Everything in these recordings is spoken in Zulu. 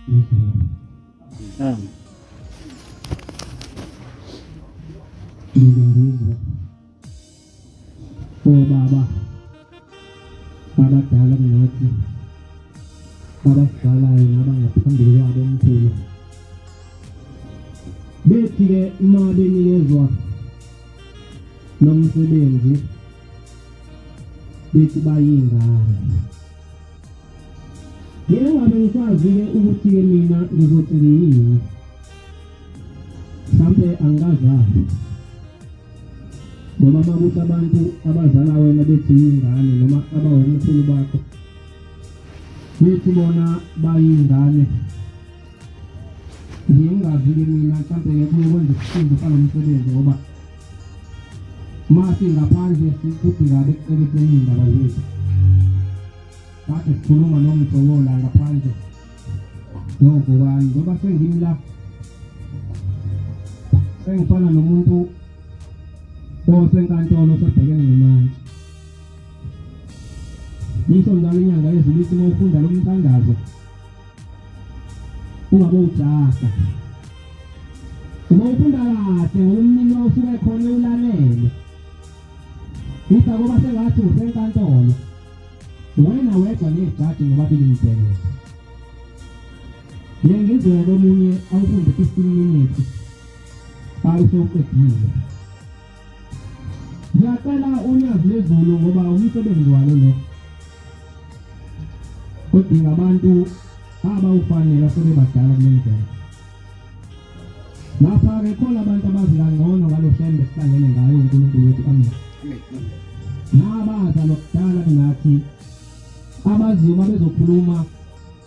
ngizwe baba abadala kunathi abadalayo nabangaphambili kwabo omkhulu bethi-ke uma benikezwa nomsebenzi bethi bayingane ngeke ngabe ngisazi-ke ukuthi-ke mina ngizothi ngiyini mhlawumbe angikazali noma bakuthi abantu abazala wena bethi yingane noma abawomkhulu bakho bethi bona bayingane ngingazi-ke mina mhlawumbe kuye kwenza isisindo salomsebenzi ngoba masi ngaphandle futhi ngabe ekuqeletheni iy'ndaba zethu kade sikhuluma nomjokola ngaphandle nogobani ngoba sengimi la sengifana nomuntu osenkantolo osebhekene nemanje ngisho njalo inyanga yezulu ithi uma ufunda lo mthandazo ungabe ujasa uma ufunda kahle ngomnini osuke khona ulalele Nisa ngoba sengathi usenkantolo wena wedwa nejaji ngoba bilimthelele ngizwe komunye awufunde 15 minutes awusoqedile ngiyacela unyazi lezulu ngoba umsebenzi walo lo kodwa abantu abawufanele asebebadala kulendlela lapha-ke khona abantu abazi kangcono ngalo shembe sihlangene ngayo uNkulunkulu wethu amen nabaza lokudala kunathi abaziyo uma bezokhuluma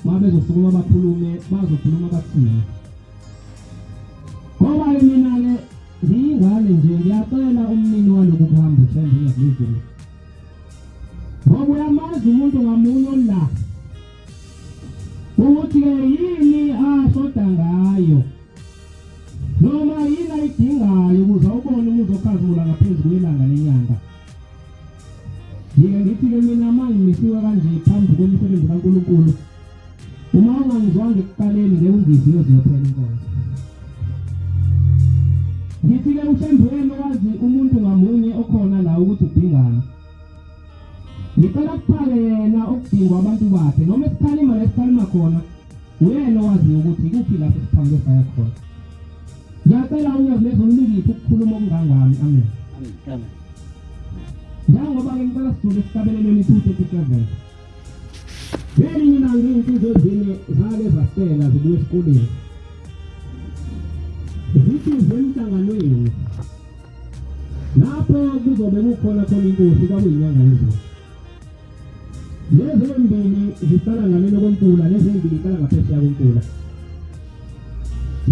uma bezosukuma bakhulume bazokhuluma bathini ngoba mina-ke ngiyingane nje ngiyacela umnini waloku kuhamba ushembe ngiyazizulu ngoba uyamazi umuntu ngamunye la ukuthi-ke yini ashoda ngayo noma yini ayidingayo ukuze ubone umuzi okhazimula ngaphezu kwelanga lenyanga ngithi-ke mina uma ngimisiwe kanje phambi kwemisebenzi kaNkulunkulu uma ungangizwanga ekuqaleni ngeke ungiziyo ziyophela inkonzo ngithi-ke uShembweni wazi umuntu ngamunye okhona la ukuthi udingani ngicela kuphale yena okudingwa abantu bakhe noma esikhalima la esikhalima khona uyena owazi ukuthi kuphi lapho siphambe saya khona ngiyacela unyazi lezulu lingiphi ukukhuluma okungangami amen amen njengoba-ke ngicela sidlule esigabelelweni 237 ngelinye ilanga iy'nsizwa ezine zake zasela zibuye esikoleni zithi zemhlanganweni lapho kuzobe kukhona inkosi kwakuyinyanga yezulu lezi embili zihlala ngalelo kwenkula lezi embili zihlala ngaphesheya kwenkula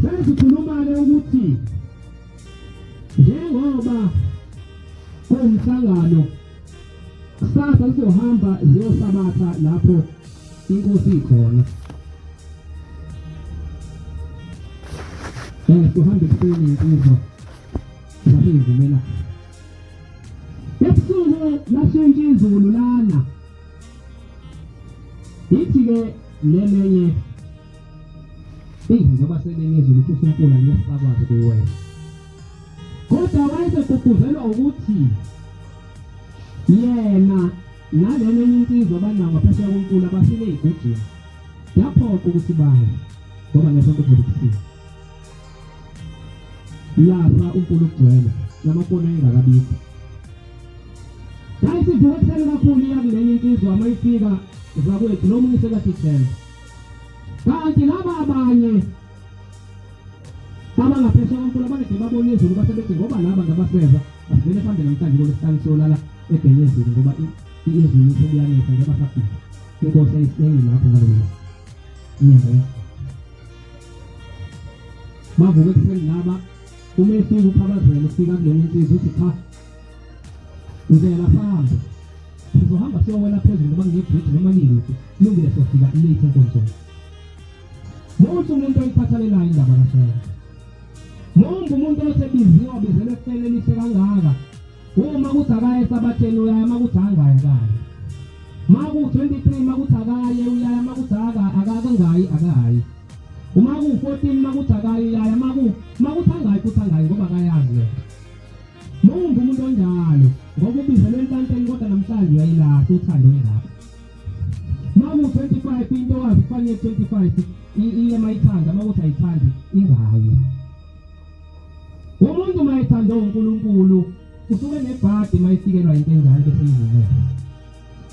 sesikhuluma-ke ukuthi njengoba kuwumhlangano kusasa sizohamba ziyosabatha lapho inkosi ikhona sizohamba ekuseni insizwa zaseyivumela ebusuku lashintsha izulu lana ithi-ke lelenye njengoba selenye izulu ukuthi uNkulunkulu angeke sisakwazi ukuwela kodwa wayesegqugquzelwa ukuthi yena nalena enye insizwa abanayo ngaphesheya kwenkulu abafike ey'gujini yaphoqa ukuthi baye ngoba ngesonto kuzobe lapha uNkulunkulu ugcwele namafoni ayengakabikho yayisivuka ekuseni kakhulu iya kulenye insizwa uma ifika zakwethu nomunye sekatithela kanti laba abanye abangaphesheya kwenkulu abangede babone izulu basebethi ngoba laba ngabaseza asivele sambe namhlanje kolesihlanu siyolala ebhenyezini ngoba izulu seliyanetha njengoba safika inkosi ayisengilapho ngalona inyanga yethu bavuka ekuseni laba uma efika ukhabazela ufika kulona insizwa uthi cha ngizela phambi sizohamba siyowela phezulu ngoba ngiyebridge noma niyiphi kulungile siyofika late enkonzweni muthi umuntu oyiphathalelayo indaba kashaya mumbe umuntu osebiziwe bizelwe kuhlele lihle kangaka uma kuthi akaye esabatheni uyaya uma kuthi angaya kanye uma ku-23 uma kuthi akaye uyaya uma kuthi akakangayi akayi 14 makuthi akayaya makuthangayo kuthangayo ngoba akayazi le. Mawumva umuntu onjalo ngoba ubizelwe enkanteni kodwa namhlanje uyayilahla uthando ngakho. Mawu 25 into wazi kufanele 25 iye mayithanda makuthi ayithandi ingayi. Umuntu mayithanda uNkulunkulu usuke nebhadi mayifikelwa into enjalo bese ivumela.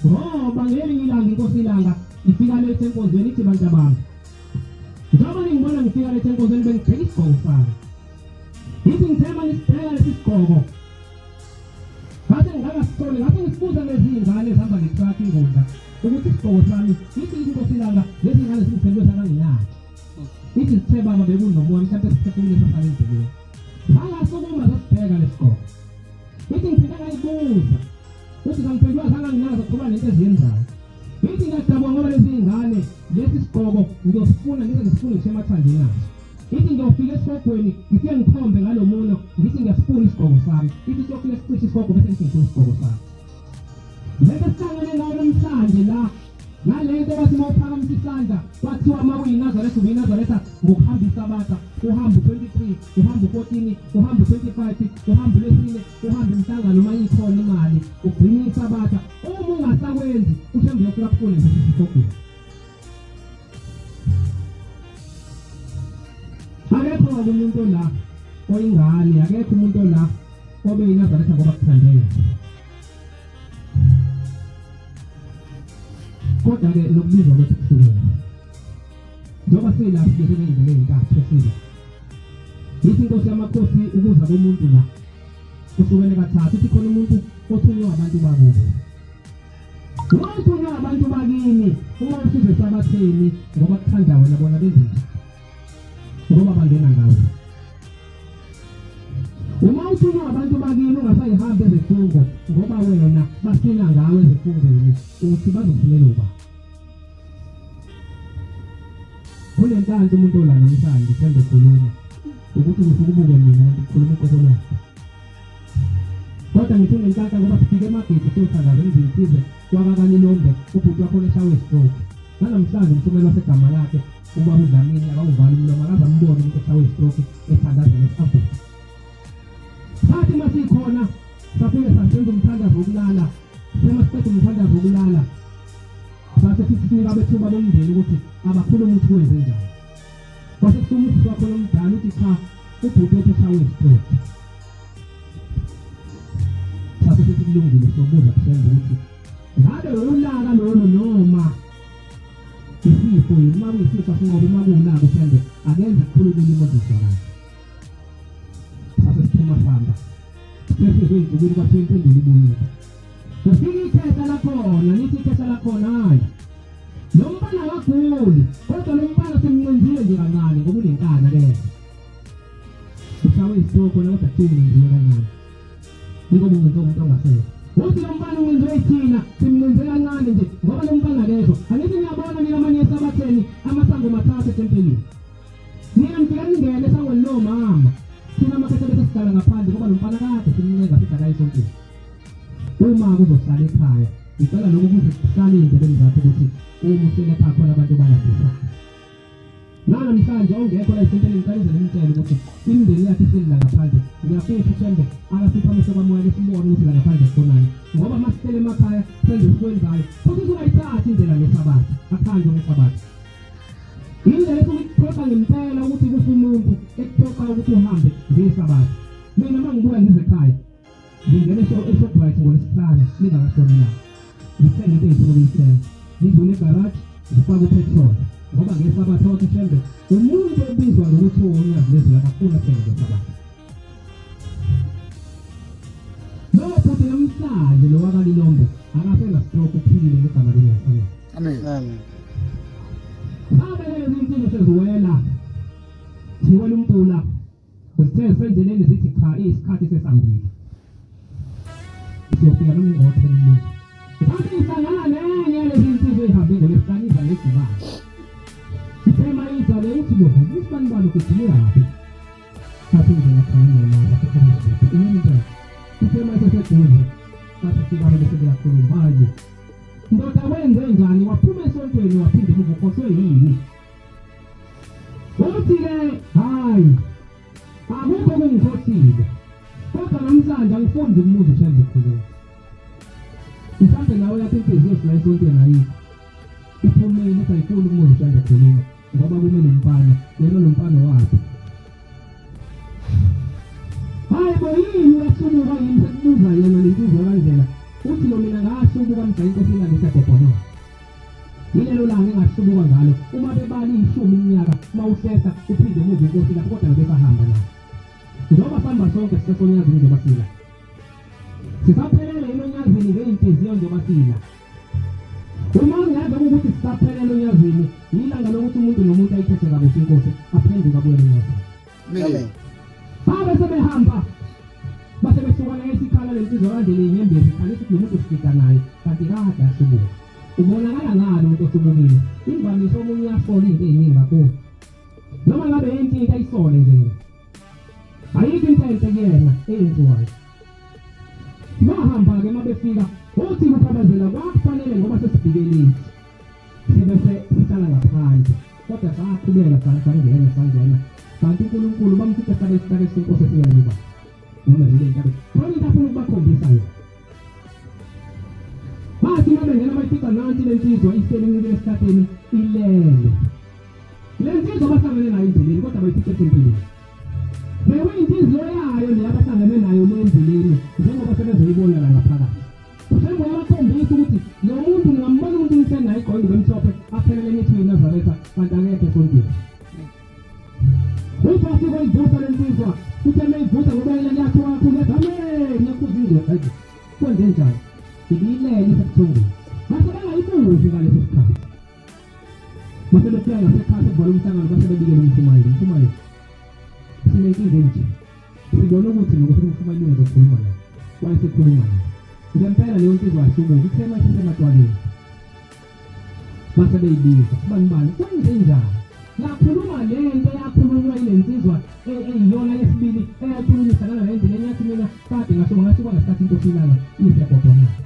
Ngoba ngelinye ilanga inkosi ilanga ifika lethe enkonzweni ithi bantu bami. Njengoba ngibona ngifika lethe enkonzweni bengibheka isigqoko sami. Ithi ngithema ngisibheka lesi sigqoko. Ngathi ngakasithole ngathi ngisibuza lezi ingane ezihamba ngetruck ingudla ukuthi isigqoko sami ithi inkosi ilanga lezi ngane zingiphendwe sakanginayo. Ithi sithe baba bekunomoya mhlawumbe sithekule sasale endleleni. Angasukuma sasibheka lesigqoko. Ithi ngifika ngayibuza uthi ngiphendwa sakanginazo kuba nento eziyenzayo. Ithi ngiyadabwa ngoba lezi ingane lesi sigqoko ngiyosifuna ngisifuna ngisemathanje naso. Ithi ngiyofika esifogweni ngifike ngikhombe ngalomuno ngithi ngiyasifuna isigqoko sami. Ithi siyofika sicishe isigqoko bese ngifuna isigqoko sami. Lento sihlangane nayo namhlanje la nalento bathi mawuphakamisa isandla kwathiwa mawuyinazaretha uyinazaretha ngokuhambisa abatha uhamba 23 uhamba 14 uhamba 25 uhamba lesine uhamba imhlangano manje ikhona imali ugcinisa abatha uma ungasakwenzi ushembe yofika kufuna nje isifogweni. Akekho umuntu la oyingane akekho umuntu la obe yinazaretha ngoba kuthandeka. Kodwa-ke lokubizwa kwethu kuhlukene. Njengoba sila sibeke ngendlela ey'ntathu esila. Yithi inkosi yamakhosi ukuza komuntu la kuhlukene kathathu. Ithi khona umuntu othunywa abantu bakubo. Uma uthunywa abantu bakini uma usuze esabatheni ngoba kuthanda wena bona benze njani ngoba bangena ngawe. Uma uthunywa abantu bakini ungasayihambi ezifungo ngoba wena basina ngawe ezifungweni uthi bazofunela uba. Kunenhlanhla umuntu ola namhlanje thembe khuluma ukuthi usukubuke mina ngikhuluma uqoqolo. Kodwa ngithi unenhlanhla ngoba sifike emagedi sothandaza izinsize kwakakani Lombe ubhuti wakho leshawe stroke. Namhlanje umthumeli wasegama lakhe uba uDlamini akawuvali umlomo akaze ambone umuntu oshawe stroke ethandaza nesabhuti. Sathi masikhona safike sasenza umthandazo wokulala. Semasiqeda umthandazo wokulala. Base sisinika bethuba bomndeni ukuthi abakhulume ukuthi kwenze njani. Base kusumuthi wakho lomdala uthi cha ubhuti wethu oshawe stroke. Sathi sikulungile sobuza kusemba ukuthi ngabe ulaka lolo noma isifo imali isifo singobe makulaka usembe akenze kukhuluma imoto zona. Sathi siphuma samba. Sesizwe insukwini kwasempendulo ibuyile. Ufike ikhetha lakhona nithi ikhetha lakhona hayi. Lo mbala kakhulu kodwa lo mbala simnqenzile nje kancane ngoba unenkana ke. Ushawe isitoko kodwa kuthini nje kancane. Ngoba umuntu ongasebenzi. Uthi lo mbala wenziwe ithina simnqenze kancane nje ngoba lo mbala lezo. Angithi ngiyabona niyamanye esabatheni amasango mathathu etempelini. Niyamfika ningene esangweni lo mama. Thina makhethe bese sidala ngaphandle ngoba lo mbala kade simncenga sidala esontweni. Uma kuzohlala ekhaya icela lokho kuze kuhlale indlebeni zakho ukuthi uma uhlele ekhaya khona abantu bayabhisa. Namhlanje ongekho la isenteni ngicela nemtshela ukuthi imindeni yakhe iselila ngaphandle ngiyafisa usembe akasipha amehlo kwamoya lesibone ukuthi la ngaphandle khonani ngoba masihlele emakhaya senze sikwenzayo futhi uzayithatha indlela yesabatha akhanjwe ngesabatha. Indlela ukuphoqa ngempela ukuthi kufe umuntu ekuphoqa ukuthi uhambe ngesabatha. Mina mangibuya ngize ekhaya ngingene eShoprite ngolesihlanu ningakashoni la. Ngithenge into ezifuna ukuyithenga. Ngidlule egarage ngifake upetrol ngoba ngesabatha wathi shembe umuntu obizwa ngokuthi uwonyazi lezi akafuna thenge ngesabatha. Lo futhi namhlanje lo wakali Lombe akasena stroke uphilile ngegama likaNkulunkulu. Amen. Abe lezi izinto seziwela. Siwela umpula. Sithe senzeleni zithi cha isikhathi sesambili. Siyofika noma ingothe lo. Sathi ihlangana nenye lezi insizwe ehambe ngolesihlanu lesibani. Sithema izale uthi lo usibani balo kudile yaphi. Sathi nje ngakhona mama sikhona nje. Umuntu sithema seseduze. Sathi sikaba bese kuyakhuluma hayi. Ndoda wenze njani waphuma esontweni waphinde ukukhohlwe yini? Uthi ke hayi akukho kungikhosile kodwa namhlanje angifundi umuzi ushembe khuluma mhlawumbe nawe lapha inhliziyo sila esontweni ayikho iphumile ukuthi ayifuni umuzi ushembe khuluma ngoba kume nomfana yena nomfana wakhe hayi boyini uyasubuka yini sekubuza yena lentizwa kanjena uthi lo mina ngasubuka mhla inkosi inganisegobhonola yilelo langa engasubuka ngalo uma bebali 10 iminyaka mawuhlesa uphinde emuva inkosi lapho kodwa besahamba la njengoba sihamba sonke sisesonyazini njengoba sila sisaphelele inonyazini ngey'nhliziyo njengoba sila uma ngeza ukuthi sisaphelele onyazini yilanga lokuthi umuntu nomuntu ayikhethe kabuhle inkosi aphenduka abuyele enyazini Amen. babe sebehamba base behlukana ngesikhala lensizwa kandele inyembezi khalisa ukuthi nomuntu usikika naye kanti kade asubuka ubonakala ngani umuntu osubukile imvamisa omunye uyasola into ey'ningi kakhulu noma ngabe yinto into ayisole nje ayikho into enhle kuyena eyenziwayo bahamba-ke uma befika uthi kuphabazela kwakufanele ngoba sesivikelile sebese sihlala ngaphandle kodwa saqhubeka sangena kanti uNkulunkulu bamkhipha sabe senkosi esiyaluba noma zile nkabe khona into afuna ukubakhombisa yona bathi uma bengena bayifica nanti lensizwa ihleli esihlathini ilele lensizwa bahlangene nayo endleleni kodwa bayifica esempilweni bekuyinhliziyo yayo le abahlangene nayo endleleni njengoba sebezoyibona la ngaphakathi usembo yabakhombisa ukuthi lo muntu ngingambona umuntu nisenayo igqondo emhlophe aphelele imithi eNazaretha kanti angekho esontweni uthi afike uyivusa lensizwa uthe meyivusa ngoba yena yakho kakhulu amen yakhuza ingwe hayi kwenze njani ibiyilele isekuthongweni mase bengayibuzi ngaleso sikhathi mase befika ngasekhaya sekubhala umhlangano base bebikela umshumayeli sinenkinga enje sibona ukuthi nokuthi umshumayeli uzokhuluma naye wayesekhuluma naye ngempela leyo nsizwa yasubuka ithema isesemadwaleni base beyibiza banibani kwenze njani yakhuluma lento yakhulunywa ile nsizwa eyiyona yesibili eyakhulunyisana nendlela enyathi mina kade ngasho ngathi kwangesikhathi inkosi ilanga isegobhonola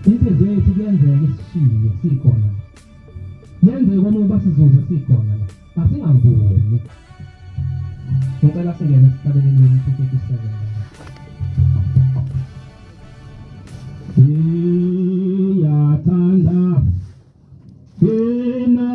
inhliziyo yethu kuyenzeka isishiye sikhona yenzeka uma basizuze sikhona la asingavumi ngicela singene esitabeleni le-257 siyathanda thina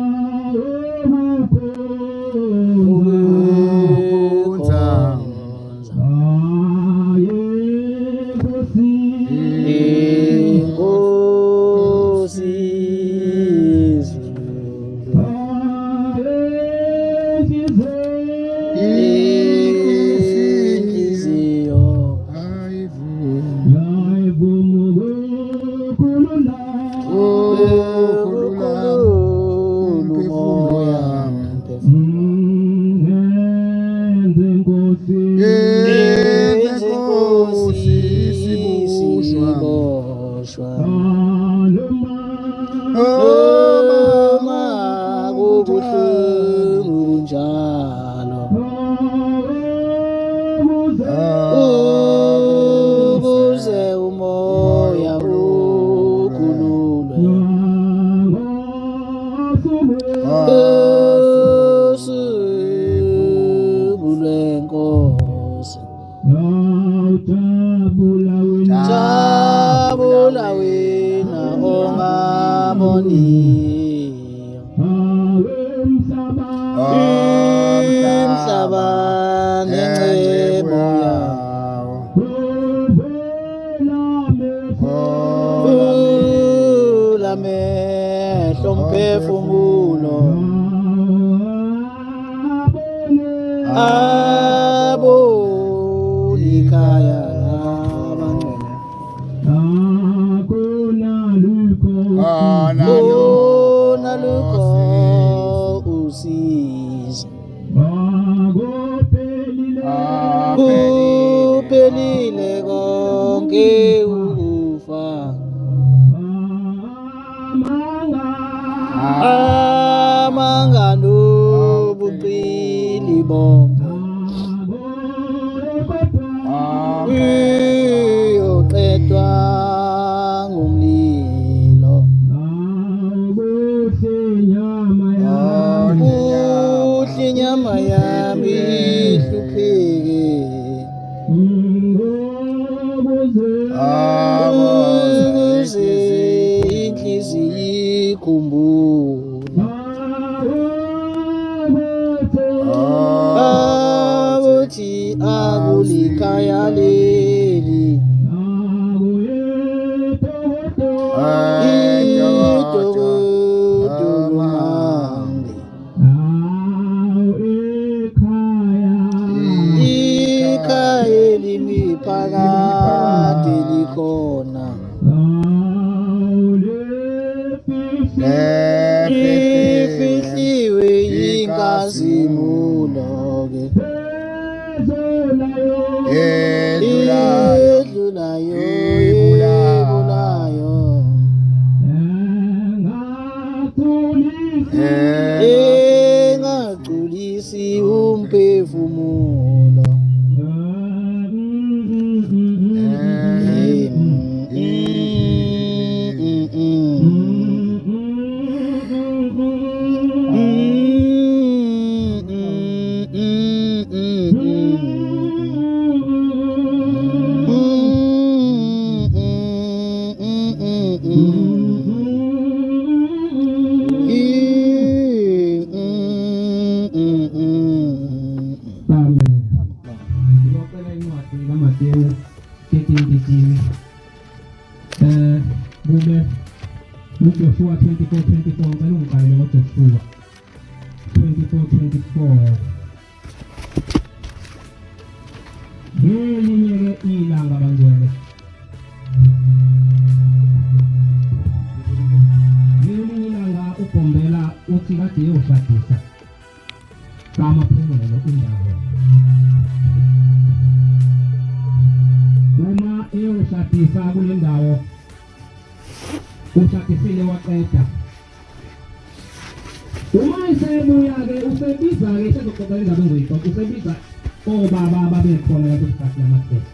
yami ihlupheke ukuze inhliziyo ikhumbule ukuthi akulikhaya leli phakade likhona lefihliwe inkazimulo-ke edlulayo engagculisi umphefumulo Joshua 24:24 ngicela ungibhalele ngoJoshua 24:24 ngelinye-ke ilanga bangcwele ngelinye ilanga uGombela uthi kade eyoshadisa kaMaphumelelo indawo uma eyoshadisa kule ndawo ushadisile waqeda uma esebuya-ke usebiza-ke sezoxoxela indaba engizoyixoxa usebiza obaba ababekhona leso sikhathi lamakhesi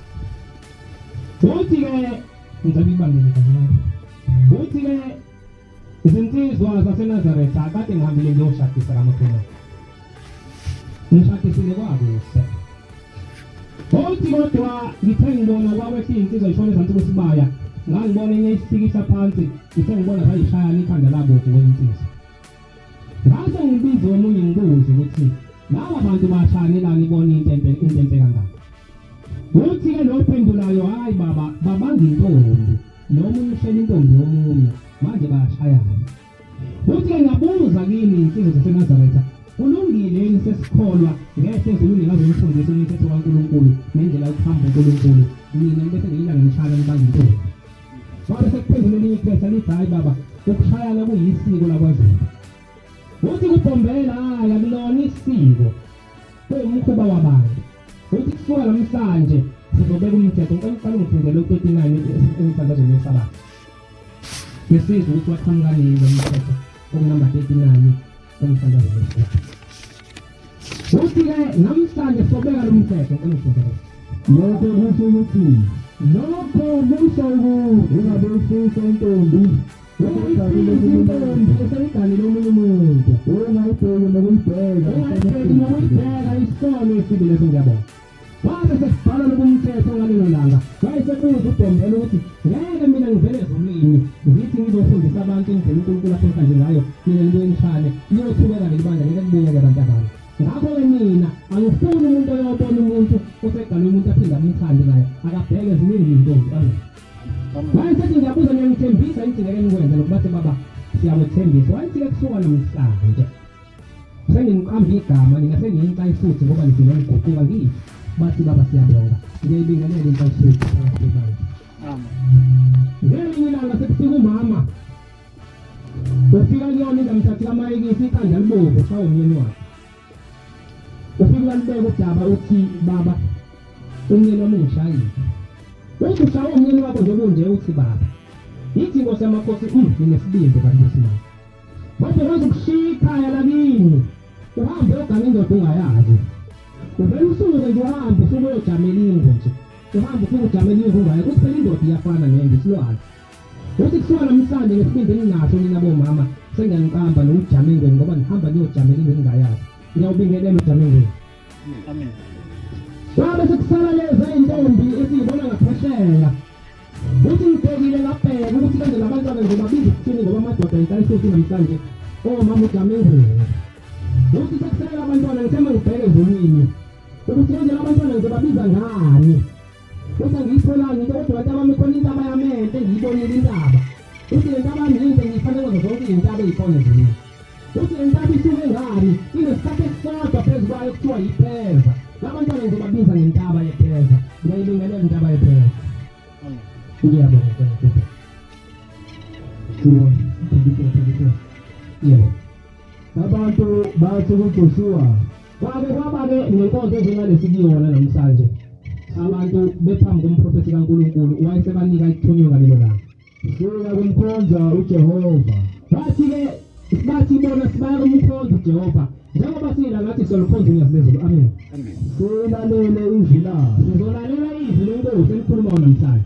uthi-ke ngicela ibangele kancane uthi-ke izinsizwa zaseNazaretha kade ngihambile ngiyoshadisa kaMaphumelelo ngishadisile kwakuhle uthi kodwa ngithe ngibona kwawehla iy'nsizwa yishona ezansi kwesibaya ngangibona enye isifikisa phansi ngithe ngibona zayishayana ikhanda labovu kwensizwa ngase ngibize omunye ngibuze ukuthi laba bantu bashayana la ngibona into enhle kangaka uthi-ke lo phendulayo hhayi baba babanga intombi nomunye ushela intombi yomunye manje bayashayana uthi-ke ngabuza kini iy'nsizwa zaseNazaretha kulungile yini sesikholwa ngehla ezulwini ngazonifundisa imithetho kaNkulunkulu nendlela yokuhamba uNkulunkulu mina bese ngiyilanga ngishayana ngibanga intombi wabe sekuphendula elinye iphesha lithi hhayi baba ukushayana kuyisiko lakwaZulu uthi kuGombela hhayi akulona isiko kuwumkhuba wabantu uthi kusuka namhlanje sizobeka umthetho ngicela ungifundele u-39 emithandazweni yesabatha ngesizwe ukuthi waqhamukani lo mthetho okunamba 39 emthandazweni yesabatha uthi-ke namhlanje sobeka lo mthetho ngicela ungifundele lokho kusho ukuthi lokho kusho ukuthi ungabe usisa intombi intombi eseyiganile omunye umuntu ungayibheki nokuyibheka isono esibili leso ngiyabona wabe sekubhala lokumthetho ngalelo langa wayesekuza uGombela ukuthi ngeke mina ngivele ezulwini ngithi ngizofundisa abantu indlela uNkulunkulu asenza nje ngayo mina ngibuye ngishane niyothubeka lelibandla ngeke kubuyeke abantu abami ngakho-ke mina angifuni umuntu oyobona umuntu osegalwe umuntu aphinde amthande naye akabheke ziningi iy'ntombi wayesethi ngiyabuza ngiyangithembisa ithi ngeke nikwenze lokubathi baba siyakuthembisa wayethi-ke kusuka namhlanje sengingiqamba igama nina sengiyinkayi futhi ngoba ngidinga ngiguquka ngithi bathi baba siyabonga ngiyayibingelela inkayi futhi phakathi kwebandla ngelinye ilanga sekufika umama ufika kuyona ingamthathi kamayekisi ikhanda libovu ushawe umyeni wakhe ufike walibeka udaba uthi baba umyeni wami ungishayile uthi ushawe umyeni wakho nje kunje uthi baba yithi inkosi yamakhosi nginesibindi kanti esimanga kodwa kwazi ukushiya ikhaya lakini uhambe uyogana indoda ungayazi uvele usuke nje uhambe usuke uyojamela ingwe nje uhambe usuke ujamela ingwe ungayazi ukuthi phela indoda iyafana nende isilwane uthi kusuka namhlanje ngesibindi enginaso nina bomama sengiyangiqamba nokujama engweni ngoba ngihamba ngiyojamela ingwe engingayazi ngiyawubingelela uJameli. Amen. Wabe sekusala lezi intombi esiyibona ngaphesheya. Uthi ngibhekile ngabheka ukuthi kanje labantwana ngizobabiza ukuthini ngoba amadoda ayikayishothi namhlanje. Mama uJameli. Uthi sekusala abantwana ngithemba ngibheke ezulwini. Ukuthi kanje labantwana ngizobabiza ngani? Uthi ngiyitholanga into kodwa bathi abami khona intaba yamente ngiyibonile intaba. Uthi le ntaba ngiyenze ngiyifanele ngazo zonke iy'ntaba ey'khona ezulwini. Uthi le ntaba isuke ngani? Inesithathu esisodwa phezu kwayo kuthiwa yipheza. Labantwana ngizobabiza ngentaba yepheza. Ngiyayibingelela intaba yepheza. Ngiyabonga Nkulunkulu. Yebo. Abantu bathi kuJoshua Kwaba-ke nenkonzo enjengalesiyona namhlanje. Abantu bephambi komprofethi kaNkulunkulu wayesebanika ithunywe ngalelo langa. suka kumkhonza uJehova. Bathi bona sibaya kumkhonza uJehova. Njengoba sila ngathi siyolukhonza unyazilezulu. Amen. Silalele izwi lakhe. Sizolalela izwi lenkosi elikhulumayo namhlanje.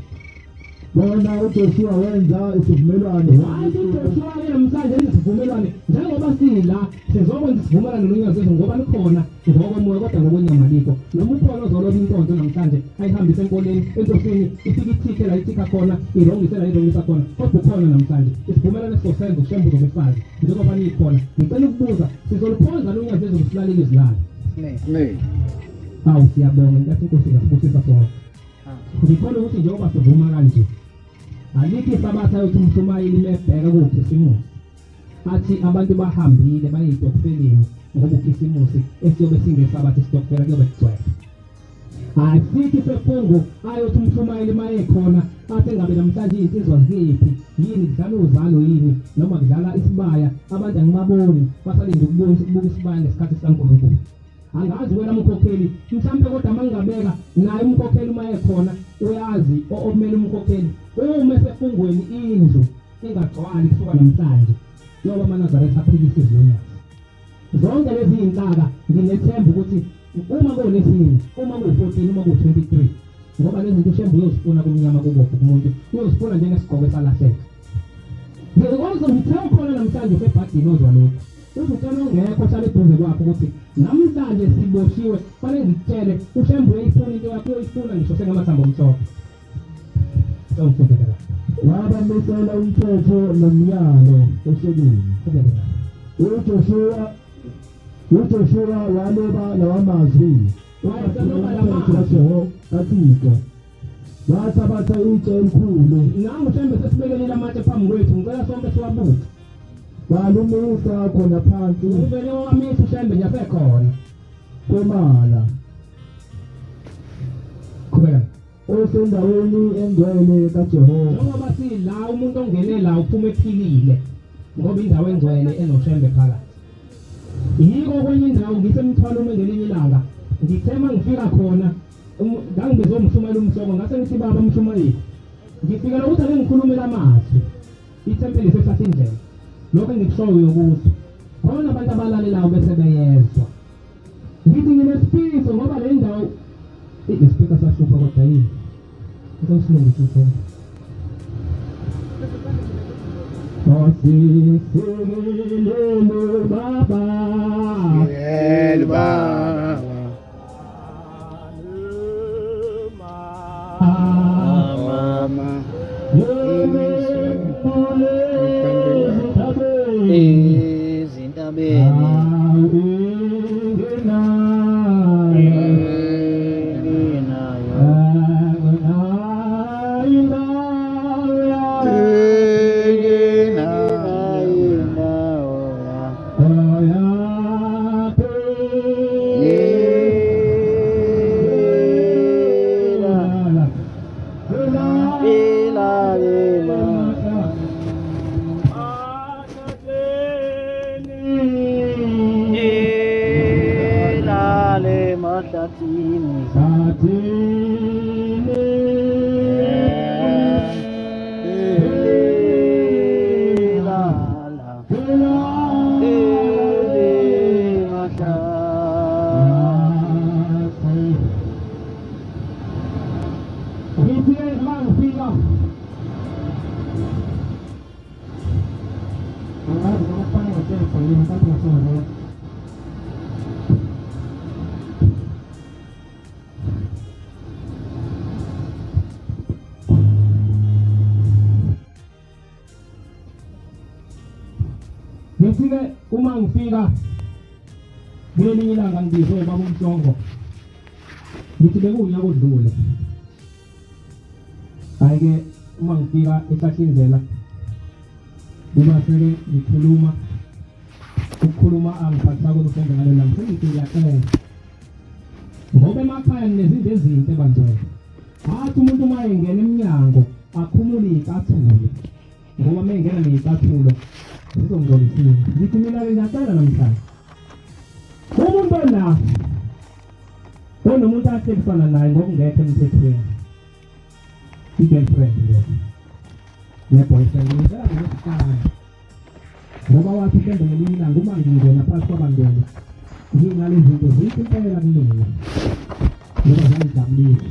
Bona uJoshua wenza isivumelwano. Wathi uJoshua-ke namhlanje enza isivumelwano. Njengoba sila sizokwenza isivumelwano nonyazilezulu ngoba likhona ngokomoya kodwa ngokwenyama alikho. Noma ukhona ozoloba inkonzo namhlanje ayihambise enkoleni enkosini ifike ithikhe la ithikha khona irongise la irongisa khona kodwa ukhona namhlanje isivumelwano esizosenza ushembuzo befazi njengoba nikhona. Ngicela ukubuza sizolukhonza nonyazilezulu silalele izwi lakhe. Amen. Hawu siyabonga nkathi inkosi ngasibusisa sonke. Ngikhona ukuthi njengoba sivuma kanje alikho isabatha yokuthi umshumayeli mebheka kukhisimusi athi abantu bahambile baye ezitokfeleni ngoba ukhisimusi esiyobe singesabatha isitokfela kuyobe kugcwele. Asithi sefungu ayothi umshumayeli maye khona athi ngabe namhlanje izinsizwa ziphi yini kudlala uzalo yini noma kudlala isibaya abantu angibaboni basalinde ukubuka isibaya ngesikhathi sikaNkulunkulu. Angazi wena mkhokheli mhlambe kodwa mangingabeka naye umkhokheli uma ekhona uyazi okumele umkhokheli uma sefungweni indlu ingagcwali kusuka namhlanje yoba amaNazaretha aphilisa izilonyazi. Zonke lezi iy'nhlaka nginethemba ukuthi uma kunesini uma ku-14 uma ku-23 ngoba lezi zinto ushembe uyozifuna kumnyama kubopha kumuntu uyozifuna njengesigqoko esalahleka. Ngikwazi ngithe khona namhlanje usebhadini ozwa lokhu. Uzutshela ongekho ohlala eduze kwakho ukuthi namhlanje siboshiwe fanele ngikutshele ushembe uyayifuna into yakho uyoyifuna ngisho sengamathambo omhlophe. Sawufundela. Wabamisela umthetho nomyalo ehlelweni. uJoshua waloba lawa mazwi kaThixo wathabatha itshe elikhulu Nami ushembe sesibekelile amatshe phambi kwethu ngicela sonke siwabuke. walumisa khona phansi Uvele wamisa ushembe nje asekhona. kwemala Qhubeka. osendaweni engcwele kaJehova. Njengoba sila umuntu ongene la uphuma ephilile ngoba indawo engcwele enoshembe phakathi. Yiko kwenye indawo ngisemthwalo ngelinye ilanga ngithema ngifika khona ngangibizwe umshumayeli umsoko ngase ngithi baba umshumayeli ngifika la ukuthi ake ngikhulumela amazwi ithempeli sesasindlela lokho engikushoyo ukuthi khona abantu abalalelayo bese beyezwa ngithi nginesifiso ngoba le ndawo isipika sahlupha kodwa yini usemsilungisa Osisekelele baba Baba. Mama. Ezintabeni. Ngithi-ke uma ngifika ngelinye ilanga ngibizwe ubaba uMhlongo, ngithi bekuwunyaka odlule. Hhayi-ke uma ngifika eSahlindlela kubaseke ukukhuluma angiphathisa kodwa usenze ngalo lami sengithi ngiyacela ngoba emakhaya ninezinto ezinhle bangcwele. Athi umuntu uma engena emnyango akhumule iy'cathulo ngoba uma engena ney'cathulo zizongcolisile. Ngithi mina-ke ngiyacela namhlanje umuntu onomuntu ahlekisana naye ngokungekho emthethweni, i-girlfriend lo ne-boyfriend, ngicela ngokufana ngoba wathi usembe ngelinye ilanga uma ngingena phakathi kwabangcwele nginale zinto zinhle impela kumina ngoba zangijabulile.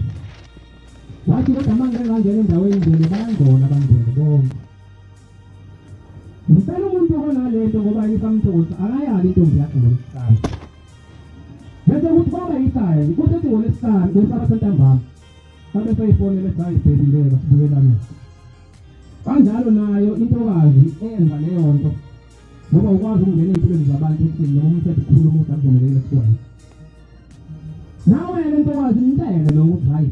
Wathi kodwa uma ngike ngangena endaweni ngcwele bayangona abangcwele bonke. Ngicela umuntu onalento ngoba isamthokoza akayali intombi yakhe ngolesihlanu. Bese kuthi baba yikhaya kusethi ngolesihlanu kwesabatha ntambama babe seyifonele ethi hayi baby ngeke sibuyelane. Kanjalo nayo intokazi eyenza leyo nto ngoba ukwazi ukungena ey'mpilweni zabantu ukuthi noma umuntu ethi khuluma ukuthi akuvumelekile esikhona. Nawe le ntokazi mtele lo ukuthi hayi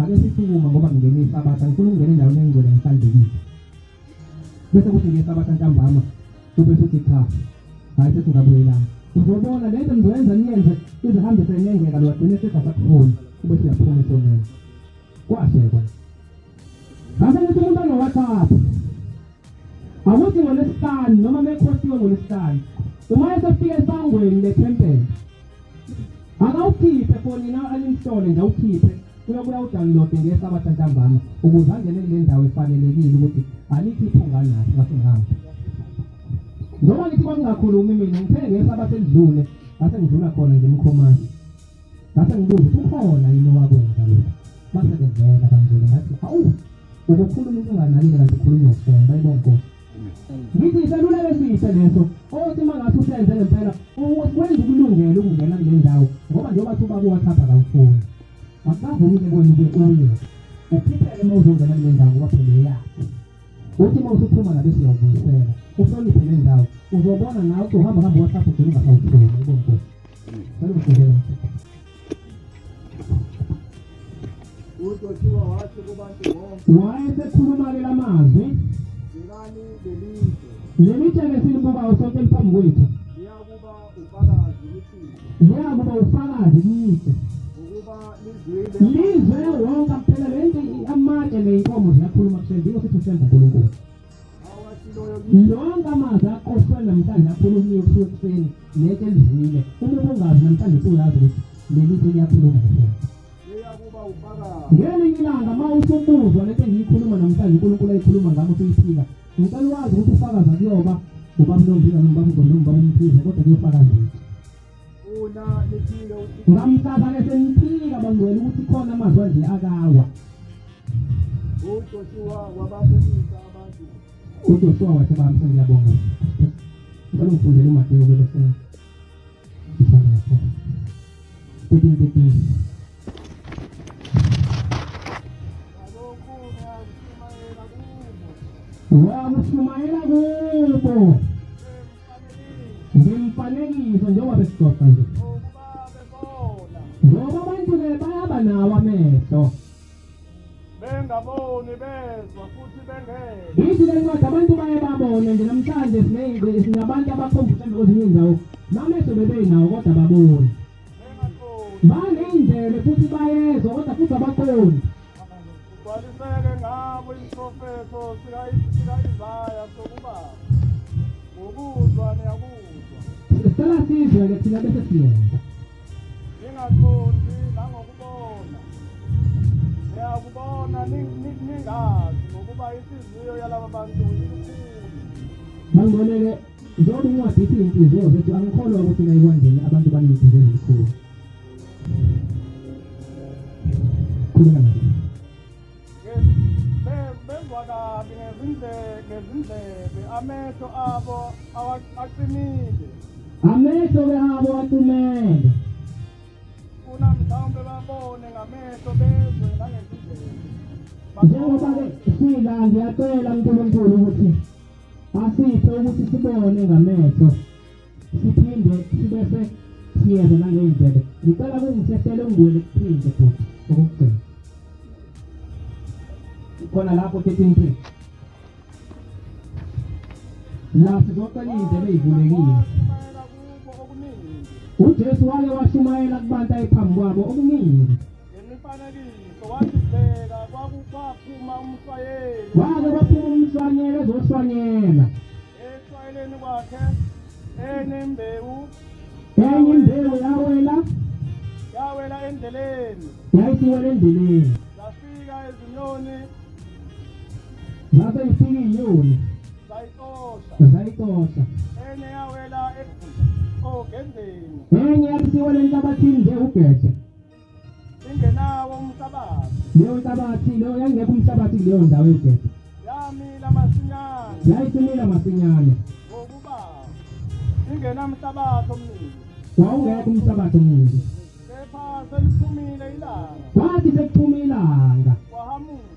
ake sisukuma ngoba ngingene isabatha ngifuna ukungena endaweni engcwele ngihlanzekile. Bese kuthi ngesabatha ntambama ube futhi cha hayi sesingabuyelana. Uzobona lento ngizoyenza niyenze izihambise nengeka lwagcine sesasakufuni ube siyaphuma esoneni. Kwasekwa ngase ngithi umuntu ano-WhatsApp akuthi ngolesihlanu noma mekhostiwe ngolesihlanu uma esefika esangweni lethempeli akawukhiphe fonini alinhlole nje awukhiphe uyobuya udownloade ngesabatha ntambama ukuze angene kule ndawo efanelekile ukuthi alikho iphunga nathi ngasengihamba. Noma ngithi kwakungakhulumi mina ngithe ngesabatha elidlule ngase ngidlula khona nje emkhomani ngase ngibuza ukuthi ukhona yini owakwenza lokho. Basebenzela bangcwele ngathi hawu ukukhuluma into unganakile kanti ukhulunywa ukufema bayibona Nkosi. Ngithi iseluleko esihle leso othi uma ngathi usenze ngempela wenza ukulungela ukungena kule ndawo ngoba njengobathi ubaba uWhatsApp akawufuni akavumi-ke kwena ube uye ukhipheke uma uzongena kule ndawo ngoba phela eyakhe. Uthi uma usuphuma nabe siyawubuyisela uhloniphe le ndawo uzobona nawe uthi uhamba WhatsApp ugcina ungasawutholi bayibona Nkosi. Sale kusengela uJoshua wathi kubantu bonke wayesekhuluma-ke la mazwi ngani lelizwe lelitshe-ke silibukayo sonke liphambi kwethu liyakuba ufakazi ukuthi liyakuba ufakazi kithi ukuba lizwile lizwe wonke phela le nto amatshe ney'nkomo ziyakhuluma kusenziwe sithi usenza uNkulunkulu. awashiloyo Lonke amazwi aqoshwe namhlanje akhulunyiwe kusuka ekuseni netshe elizwile uma ubungazi namhlanje usuyazi ukuthi lelitshe liyakhuluma kusenza. liyakuba ufakazi Ngelinye ilanga uma usubuzwa lento engiyikhuluma namhlanje uNkulunkulu ayikhuluma ngami usuyiphika ngicela wazi ukuthi ufakaza kuyoba ubaba uNomvika noma ubaba uMthize kodwa kuyofakaza una liphile uthi ngamhlazane seniphika bangcwele ukuthi khona amazwi nje akawa. uJoshua wababukisa abantu uJoshua wathi bami sengiyabonga ngicela ngifundele uMateyu bese ngihlala lapho 13 wakushumayela kubo ngimfanekiso njengoba besixoxa nje ngoba abantu-ke bayaba nawo amehlo bengaboni bezwa futhi bengeke ithi le ncwadi abantu baye babone nje namhlanje sinabantu abakhombisa kwezinye iy'ndawo namehlo bebenawo kodwa baboni bengaqondi baney'ndlebe futhi bayezwa kodwa futhi abaqondi. ugcwaliseke ngabo improfeso sika-Isaya sokuba ngokuzwa niyakuzwa Sicela sizwe-ke thina bese siyenza ningaqondi nangokubona niyakubona ningazi ngokuba inhliziyo yalaba bantu ilukhulu. bangiboneke njengoba incwadi ithi iy'nhliziyo zethu angikholwa ukuthi nayikwandeni abantu baney'nhliziyo ezikhulu. Khuluma nathi. Bezwa kabi ngezindlebe amehlo abo aqinile Amehlo-ke abo atumele funa mhlawumbe babone ngamehlo bezwe nangezindlebe njengoba-ke sila ngiyacela uNkulunkulu ukuthi asiphe ukuthi sibone ngamehlo siphinde sibese siyeze nangey'ndlebe ngicela kungisehlele ungibuyele kuphinde futhi okokugcina khona lapho 13:3 la sizocela iy'ndlebe ey'vulekile washumayela kubo okuningi uJesu wake washumayela kubantu ayephambi kwabo okuningi ngemifanekiso wathi bheka kwaphuma umshwayeli wake baphuma umshwanyela ezoshwanyela eshwayeleni kwakhe enye imbewu enye imbewu yawela endleleni yayisiwela endleleni zafika izinyoni zase ifika iy'nyoni zayixosha zayixosha enye yawela ogedleni enye yayisiwela enhlabathini njengugedle ingenawo umhlabathi leyo nhlabathi leyo yangekho umhlabathi kuleyo ndawo yogedle yamila masinyane yayisimila masinyane ngokuba ingenamhlabathi omningi wawungekho umhlabathi omubi kepha seliphumile ilanga kwathi sekuphume ilanga kwahamuka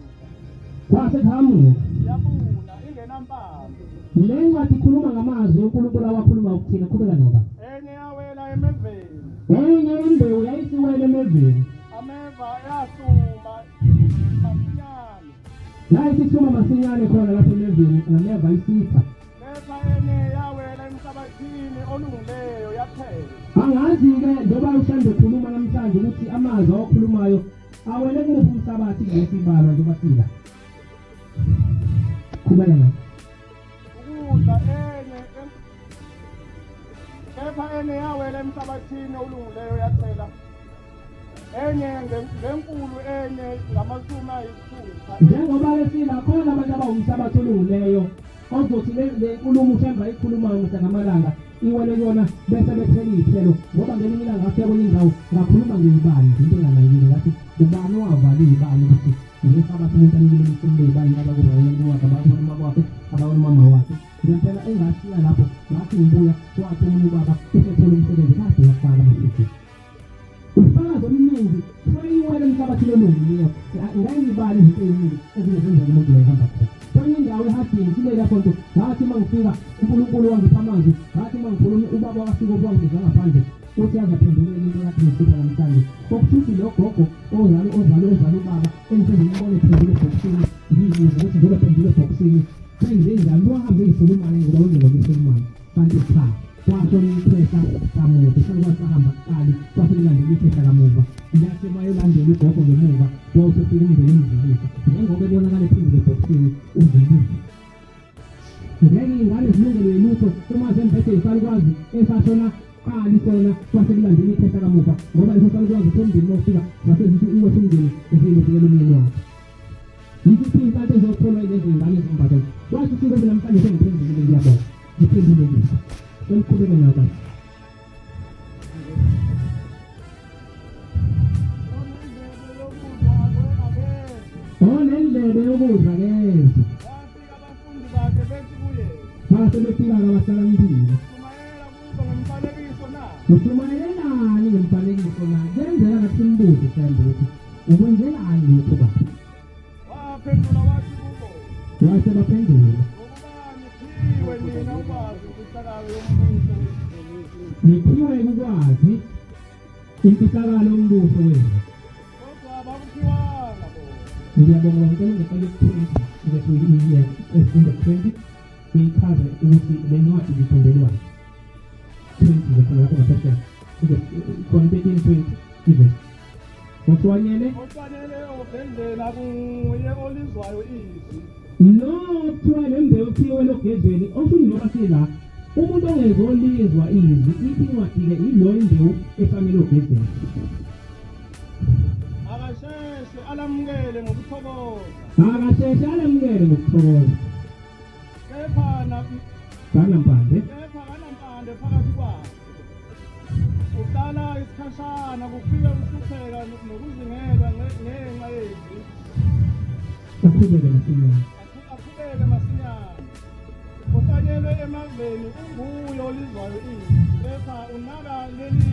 kwase kuhamuka yabuna ingenampande le ncwadi ikhuluma ngamazwi uNkulunkulu awakhuluma ukuthina qhubeka noba enye yawela emeveni enye imbewu yayisiwela emeveni ameva yasuma masinyane yayisisuma masinyane khona lapho emeveni ngameva isipha kepha enye yawela emhlabathini olungileyo yaphela angazi-ke njengoba uhlande ekhuluma namhlanje ukuthi amazwi awakhulumayo awele kumuphi umhlabathi ngesibalo njengoba sila qhubeka nayo ukudla kepha enye yawela emhlabathini olungileyo yathela enye ngenkulu enye ngamasumi ayisithupha njengoba lesila khona abantu abawumhlabathi olungileyo ozothi le nkulumo uthemba ikhulumayo mhla ngamalanga iwele yona bese bethela iy'thelo ngoba ngelinye ilanga afika kwenye indawo ngakhuluma ngey'bani into enganakile ngathi ubani wavala iy'bani ukuthi ngesabathi umuntu anikele imfundo ey'bani abakuba wakhe ababona umama wakhe ababona umama wakhe ngempela engashiya lapho ngathi ngibuya wathi omunye ubaba usethola umsebenzi kade wafaka amasithi ufakazi omningi soyiwele emhlabathini olungileyo ngayibali izinto ey'ningi ezingezenzela umuntu la ehamba khona kwenye indawo ehadini silela sonto ngathi uma ngifika uNkulunkulu wangipha amazwi ngathi uma ngikhuluma ubaba wafika okwangizwa ngaphandle uthi azaphendulele into yakhe ngisuka namhlanje okushuthi lo gogo ozala ubaba engisengimubone phendule ebhokisini ngiyibuze ukuthi njengoba phendule ebhokisini senzenjani wahambe ey'sulumane ngoba wenzelwa kuy'sulumane kanti cha kwashona iphehla kamuva sakwazi sahamba kuqali kwaselilandela iphehla kamuva yathi mayolandela ugogo ngemuva wawusefika umndeni umzilisa njengoba ebonakala ephindile ebhokisini umzilisa ngeke iy'ngane zilungelwe lutho uma zemphethe yisalukwazi esashona qali sona kwaselilandela iphehla kamuva ngoba leso salukwazi somndeni mawufika zasezithi uwethe umndeni eziyinikela umyeni wakhe yikiphi inkathi ezotholwa yilezi y'ngane zombazo kwathi usiko namhlanje sengiphendulile ngiyabona ngiphendule lisa eliqhubeke nayo baba onendlebe yokudla kezwa wafika abafundi bakhe bethi kuye base befika-ke abahlakaniphile shumayela kubo ngemifanekiso na ushumayelelani ngemfanekiso na kuyenzeka ngathi simbuze mhlawumbe ukuthi ukwenzelani lokhu baba waphendula wathi kubo wase baphendula ngokubani thiwe nina ukwazi imfihlakalo yombuso niphiwe ukwazi imfihlakalo yombuso wenu kodwa abakuphiwanga bona ngiyabonga ngicela ungaqale ku-20 efunde 20 uyichaze ukuthi le ncwadi zifundelwani 20 ngekhona lapho ngaseshela khona 13:20 ivesi oshwanyele ofanele ogendlela kuye olizwayo izwi nothwele imbewu thiwe logedleni osho njengoba sila umuntu ongezolizwa izwi ithi incwadi-ke ilo imbewu efanele ogedleni akasheshe alamukele ngokuthokoza akasheshe alamukele ngokuthokoza kepha kanampande kanampande phakathi kwabo uhlala isikhashana kufika ukuhlupheka nokuzingeka ngenxa yezwi aqhubeke masinyane aqhubeke masinyane uhlanyelwe emaveni unguye olizwayo izwi kepha unaka leli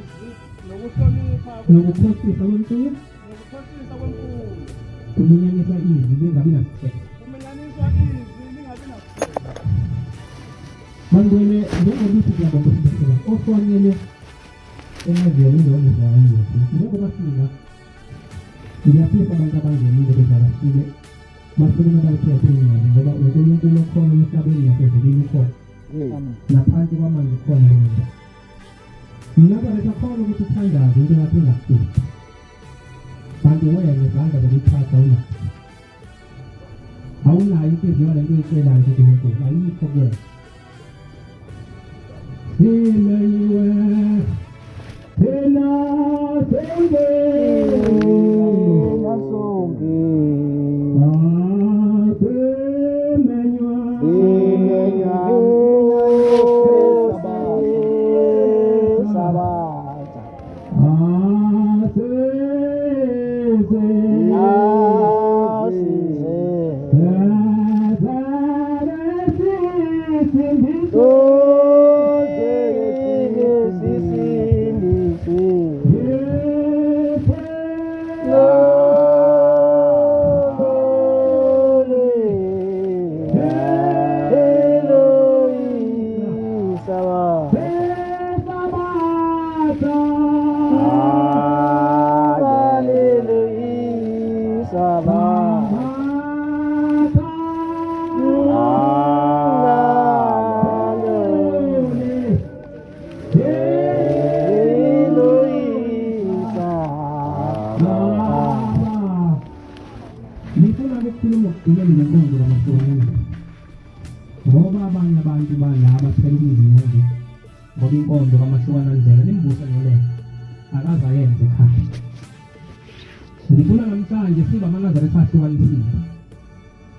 zwi nokuhlonipha nokukhohlisa kwemfuyo nokukhohlisa kwemfundo kuminyanisa izwi lingabi nasitheko kumenyaniswa izwi lingabi nasitheko Angwele njengokuthi kuyabonga ukuthi ofanele emazweni ngokuzwayo njengoba sina ngiyafisa abantu abangenile bezabashile basukuma balethe imali ngoba uNkulunkulu okhona emhlabeni nasezulwini ukhona naphansi kwamanzi ukhona yena mina besakhona ukuthi uthandaze into yakho ingafiki kanti wena ngizandla zokuthatha una awunayo inhliziyo lento ecelayo kuNkulunkulu ayikho kuwena Simenywe Tena Senge Nasonge ngoba abanye abantu balaba phela ukuzimuzi ngoba inkonzo kaMashukana ndlela nimbuso ngoleka akaza yenze ekhaya ngifuna namhlanje siba amaNazaretha ahlukanisile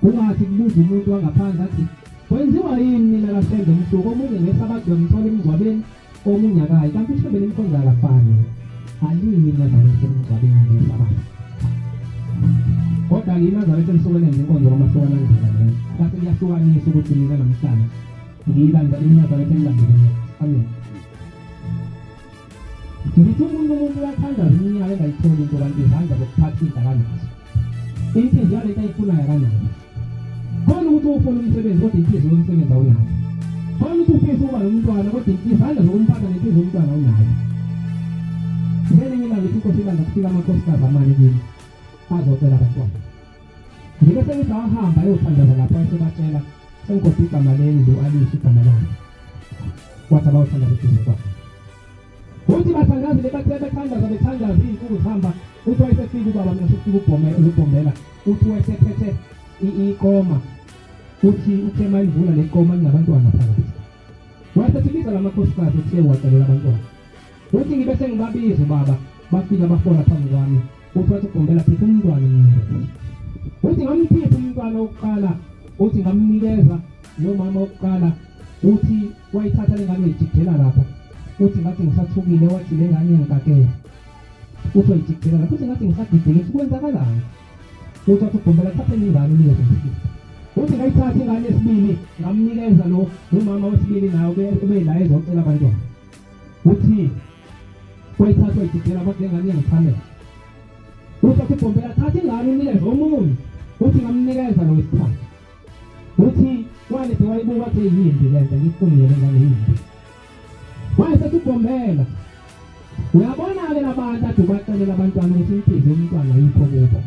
kungathi kubuza umuntu wangaphandle athi kwenziwa yini mina lasenze umsuku omunye ngesabathu ngithola emgcwabeni omunye akayi kanti ushebele inkonzo akafani alini Nazaretha emgcwabeni ngesabathu kodwa iNazaretha emsukweni yenze inkonzo kaMashukana ndlela leyo base kuyahlukanisa ukuthi mina namhlanje ngiyilanda iNazaretha engilandele amen ngithi umuntu uyathanda iminyaka engayitholi into kanti izandla zokuphatha kanazo inhliziyo yalento ayifunayo kanazo khona ukuthi ufuna umsebenzi kodwa inhliziyo yomsebenzi awunayo khona ukuthi ufisa ukuba nomntwana kodwa izandla zokumphatha nenhliziyo yomntwana awunayo ngelinye ilanga ithi inkosi ilanda kufika amakhosikazi amane kimi azocela abantwana ngibe sengithi awahamba ayothandaza lapho ayesebatshela senkosi igama lendlu alisho igama lami wathi abawuthandaza eduze kwakhe uthi bathandazile bethandaza iy'nsuku zihamba uthi wayesefika ubaba mina sefika ubhombela uthi wayesephethe ikoma uthi uthema ivula le koma linabantwana phakathi wayesesibiza lamakhosikazi uthe wacelela abantwana uthi ngibe sengibabiza ubaba bafika bafola phambi kwami uthi wathi ubhombela phethe umntwana mnike uthi ngamphipha umntwana wokuqala uthi ngamnikeza nomama wokuqala uthi wayithatha lengane ejikela lapha uthi ngathi ngisathukile wathi le ngane ngikakele uthi wayijikela lapha uthi ngathi ngisadidile kwenzakalani uthi wathi ubhombela thatha ingane unikeze uthi ngayithatha ingane yesibili ngamnikeza nomama wesibili nayo ube la ezocela abantwana uthi wayithatha wayijikela wathi le ngane ngikhamele uthi wathi ubhombela thatha ingane unikeze omunye uthi ngamnikeza lo wesithathu uthi walethi wayibuka wathi yimbi lento ngifunile ngane yimbi wayesethi ubhombela uyabona-ke labantu ade ubacelela abantwana ukuthi inhliziyo yomntwana yikho kubo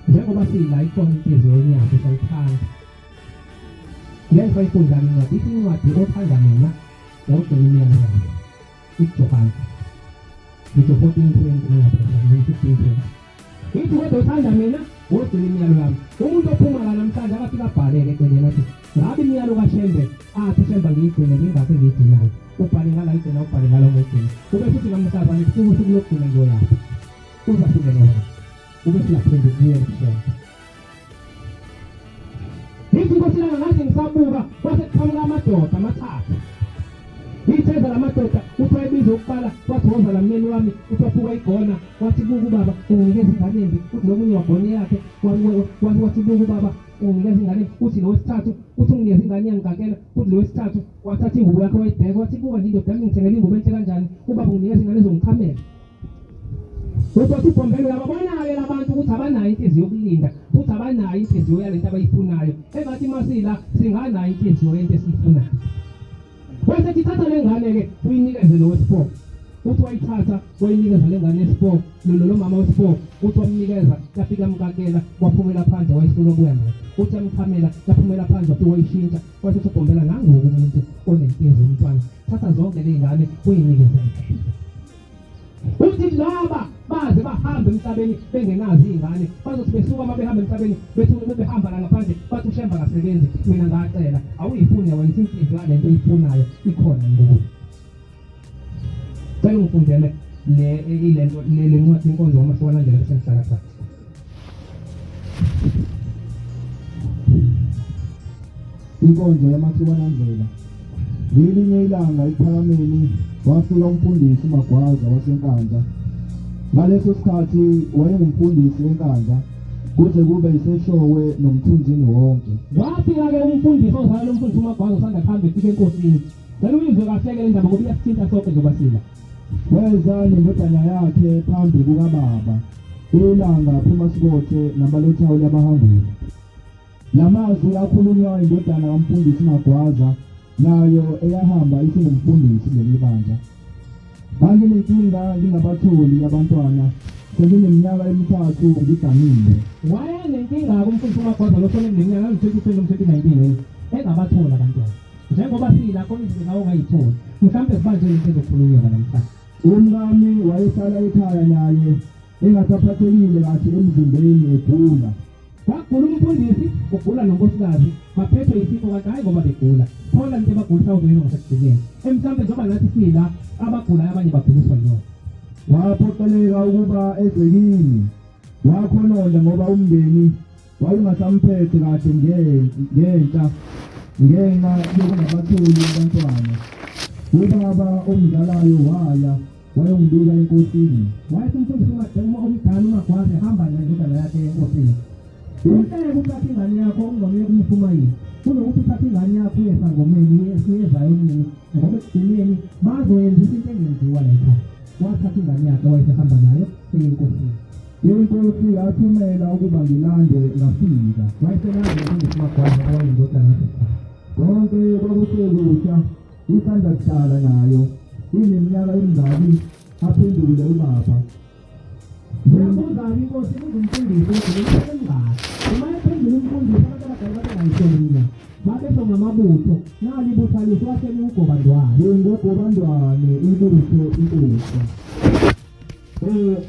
njengoba siyila ikhona inhliziyo yonyaka sayithanda ngeke sayifunda-ke incwadi ithi incwadi othanda mina yawugcina imiyalo yami ikuJohane ngitsho 14:20 ithi kodwa uthanda mina wogcina imiyalo yami umuntu ophuma la namhlanje akafika abhaleke eceleni athi ngabe imiyalo kaShembe athi uShembe ngiyigcine ngingakho ngiyigcinayo ubhale ngala igcina ubhale ngala ngigcina ube futhi ngamsazana kusuku lokugcina ngiyoyapha uzahlukene wena ube siyaphinde kuye kuShembe ithi inkosi langa ngathi ngisabuka kwase kuqhamuka amadoda amathathu itheza lamadoda uthi wayebiza ukuqala wathi woza la mnyeni wami uthi waphuka igona wathi buka ubaba unginikeza ingane embi uthi nomunye wagone yakhe wathi buka ubaba unginikeza ingane uthi lo wesithathu uthi unginikeza ingane yangikakela uthi lo wesithathu wathatha ingubo yakhe wayibheka wathi buka nje indoda yami ngithengele ingubo enhle kanjani ubaba unginikeza ingane ezongikhamela uthi wathi ubhombela uyababona-ke labantu ukuthi abanayo inhliziyo yokulinda futhi abanayo inhliziyo yalento abayifunayo engathi masila singanayo inhliziyo yento esiyifunayo sethi thatha lengane-ke uyinikeze lo wesipho uthi wayithatha wayinikeza lengane yesipho lo mama wesipho uthi wamnikeza yafika mkakela waphumela phandle wayifuna ukuya naye uthi yamchamela yaphumela phandle wathi wayishintsha wathi ugombela nangoku umuntu onenkinzo umntwana thatha zonke ley'ngane uyinikeze uthi laba baze bahambe emhlabeni bengenazo iy'ngane bazothi besuka uma behamba emhlabeni behamba la ngaphandle bathi uShemba kasebenzi mina ngacela awuyifuni wena inhliziyo yalento oyifunayo ikhona nguwe cela ungifundele le ncwadi inkonzo ngoMasokwalandlela bese ngihlala phansi. Inkonzo yaMasokwalandlela. Ngelinye ilanga ePhakameni wafika umfundisi uMagwaza waseNkandla. Ngaleso sikhathi wayengumfundisi eNkandla kuze kube iseshowe nomthunzini wonke. Wafika-ke umfundisi ozala umfundisi uMagwaza usanda kuhamba efika enkosini. Cela uyizwe kahleke le ndaba ngoba iyasithinta sonke njengoba sila. Weza nendodana yakhe phambi kukaBaba. Ilanga phuma sikothe nabalothawu labahangula. Lamazwi akhulunywa indodana kaMfundisi uMagwaza nayo eyahamba isingumfundisi lelibandla. Nginenkinga ngingabatholi abantwana sengineminyaka emithathu ngigamile. Wayenenkinga-ke umfundisi uMagwaza losole neminyaka engu-2019 engabathola abantwana. Njengoba sila khona izinto zawo ongayitholi mhlawumbe sibanje into ezokhulunywa namhlanje. Umngani wayehlala ekhaya naye engasaphathekile kahle emzimbeni egula. Kwagula umfundisi ugula nonkosikazi baphethwe isifo kanti hayi ngoba begula khona into ebagulisa uzoyino ngasekugcineni mhlawumbe njengoba nathi sila abagulayo abanye baguliswa yiyona. Waphoqeleka ukuba egcekini wakhononda ngoba umndeni wawungasamphethe kahle ngenhla ngenxa yokungabatholi abantwana. Ubaba omdalayo wayongibika enkosini. Wayethi umfundisi omdala uMagwaza ehamba nendodana yakhe enkosini. Uhleke uthatha ingane yakho ungamyeka umfumayini kunokuthi uthatha ingane yakho uye esangomeni uye ezayonini ngoba ekugcineni bazoyenza into engenziwa la ekhaya. Wathatha ingane yakhe wayesehamba nayo enkosini. Inkosi yathumela ukuba ngilande ngafika. Wayeselanda umfundisi uMagwaza owayindodana yasekhaya. Konke kwakusekusha isandla kuhlala nayo ineminyaka emingaki aphendule ubaba. Ngiyabuza-ke inkosi kuzumfundisi ukuthi engaka uma ephendula umfundisi abantu abadala babengayisona babesho ngamabutho nali ibutho aliso watheni ugobandwane Ngogobandwane ibutho inkosi.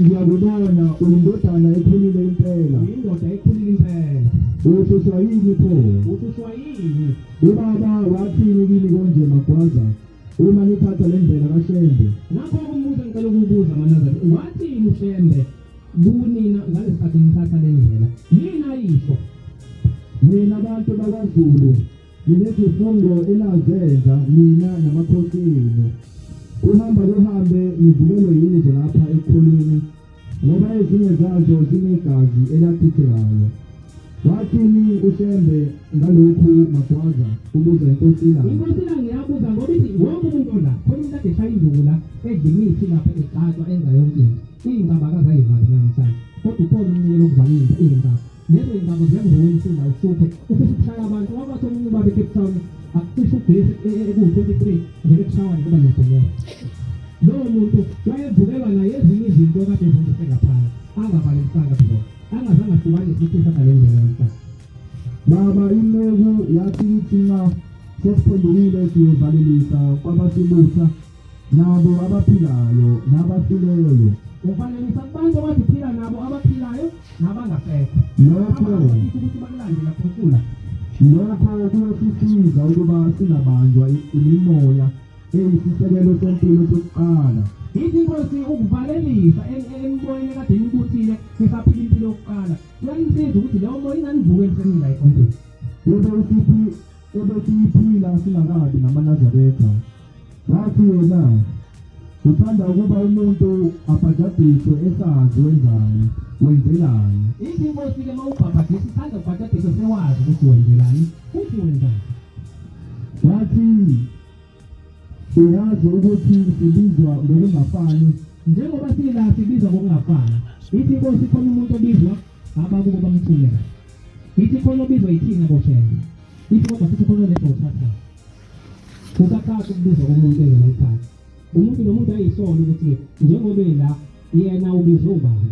Ngiyakubona uyindodana ekhulile impela. uyindoda ekhulile impela. Ushusha yini pho? Ushusha yini? Ubaba wathini kini konje Magwaza uma nithatha le ndlela kaShembe? Nakho umbuzo ngicela ukubuza manazari wathini uShembe kunina ngalesikhathi nithatha le ndlela yini ayisho? Mina abantu bakwaZulu ninezifungo elazenza mina namakhosi enu. Kuhambe nivulelwe yizwe lapha ekholweni ngoba ezinye zazo zinegazi elachithekayo. Wathini uShembe ngalokhu Magwaza ubuza inkosi yami? Inkosi yami ngiyabuza ngoba ithi wonke umuntu la khona umuntu ade eshaya indula edla imithi lapha egcatshwa enza yonke into iy'ngcaba akazayivali namhlanje kodwa ukhona umnikelo okuvala iy'ngcaba lezo y'ngcabo ziyakuvuweni ufunda uhluphe ufisa ukushaya abantu ngoba bathi omunye ubaba eCape Town akucishe ugesi eku-23 vele kushawa ngoba nebhonyela lowo muntu wayevukelwa naye ezinye izinto kade zenzise ngaphandle angavalelisanga khona angazange ahlukanise ukuthi ethatha le ndlela namhlanje. Baba inceku yathi ithi nxa sesiphendukile siyovalelisa kwabasibutha nabo abaphilayo nabafileyo. Ufanelisa kubantu abaziphila nabo abaphilayo nabangasekho. Lokho ukuthi bakulandela khosula. Lokho kuyosisiza ukuba singabanjwa imimoya eyisisekelo sempilo sokuqala. Izinkosi ukuvalelisa emboyeni kade nikuthile sisaphila impilo yokuqala. Kuyangisiza ukuthi leyo moya inganivuke emsenini la enkondweni. Ebesiyiphila singakabi ngamaNazaretha. Wathi yena uthanda ukuba umuntu abhajadiswe esazi wenzani wenzelani. Izinkosi-ke uma ubhabhadisa uthanda ukubhajadiswa sewazi ukuthi wenzelani futhi wenzani. Wathi uyazi ukuthi sibizwa ngokungafani njengoba sila sibizwa ngokungafani. Ithi inkosi khona umuntu obizwa abakubo bamthuleka. Ithi khona obizwa yithina boShembe. Ithi kodwa futhi khona letho uthatha. usaqala ukubizwa komuntu evela ekhaya umuntu nomuntu ayisola ukuthi njengoba la yena ubizwa ubani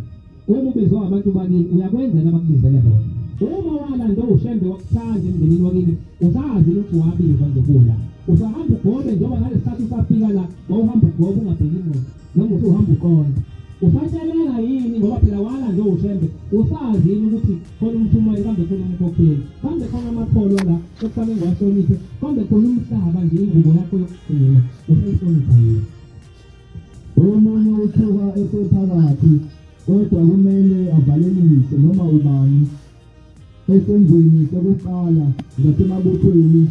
uma ubizwa abantu bakini uyakwenza nabakubizele bona uma walanda ushembe wakuthanda emndenini wakini usazi ukuthi wabizwa nje kula usahamba ugobe njengoba ngalesikhathi usafika la wawuhamba ugobe ungabheki muntu noma usuhamba uqonda usatshelela yini ngoba phela walanda ushembe usazi yini ukuthi khona umthumeli kambe khona umkhokheli kambe khona amakholwa la okufanele ngiwahloniphe kambe khona umhlaba nje ingubo yakho yokugcina usayihlonipha yini omunye uthuka esephakathi kodwa kumele avalelise noma ubani esenzweni sokuqala nasemabuthweni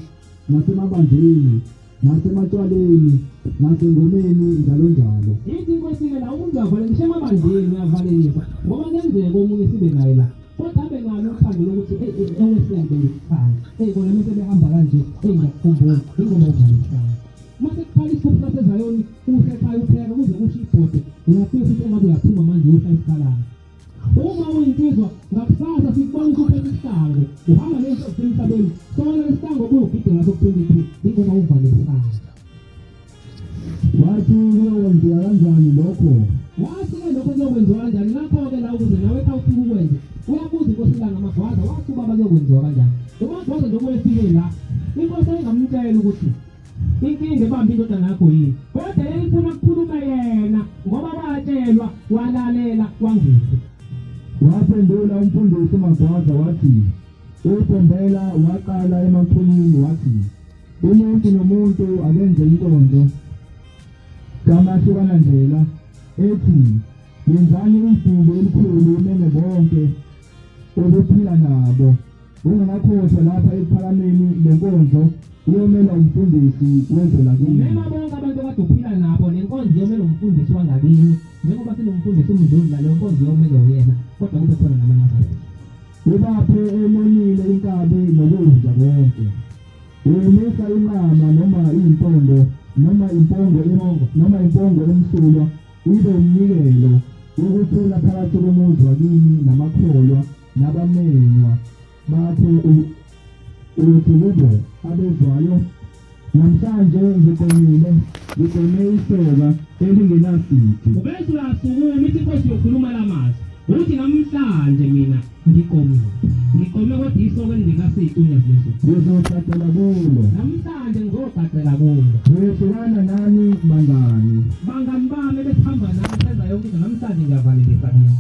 nasemabandleni nasematshwaleni nasengomeni njalo njalo ithi inkosike la umuntu avalelise emabandleni uyavalelisa ngoba kuyenzeka omunye sibe naye la kodwa abe nalo uthando lokuthi ewesenze ngikuthanda kona mese behamba kanje ngiyakukhumbula ingoma uvalisana mase kuqala isikhathi sasezayoni usekhaya upheka kuze kusho ibhode uyafika ukuthi engabe uyaphuma manje uyoshaya isikhalane uma uyinsizwa ngakusasa sikubona ukuphetha isisango uhamba emhlabeni sona isisango kuyogide ngaso 23 ingoma uvalisana wathi kuyokwenziwa kanjani lokho wathi-ke lokho kuyokwenziwa kanjani lapho-ke la ukuze nawe xa ufika ukwenze uyabuza inkosi la ngamagwaza wathi ubaba kuyokwenziwa kanjani umagwaza njengoba efike la inkosi ayingamtshela ukuthi inkinga ebamba indodana yakho yini kodwa yayifuna ukukhuluma yena ngoba watshelwa walalela wangizwa waphendula umfundisi uMagwaza wathi uPombela waqala emathunini wathi umuntu nomuntu akenze inkonzo kamahlukana ndlela ethi yenzani ibhili elikhulu umene bonke ukuphila nabo ungakhohlwa lapha ephalameni lenkonzo iyomela umfundisi wezwe lakini mema bonke abantu kade uphila nabo lenkonzo iyomela umfundisi wangakini njengoba sinomfundisi umdluli la lenkonzo iyomela uyena kodwa kube khona namanazarene ubaphe emonile inkabi nokudla konke uyimisa inqama noma impondo noma impongo emsulwa ibe umnikelo ukuthula phakathi komuzi wakini namakholwa nabamenywa bakho uthulubo abezwayo namhlanje ngigomile isoka elingenasithi ubese uyasukuma ithi inkosi yokhuluma lamazwi uthi namhlanje mina ngigome kodwa isoka elingenasithi unyazizwe ngizothathela kulo namhlanje ngizogaqela kulo uyehlukana nani bangani bami besihamba nami senza yonke into namhlanje ngiyavalelisa mina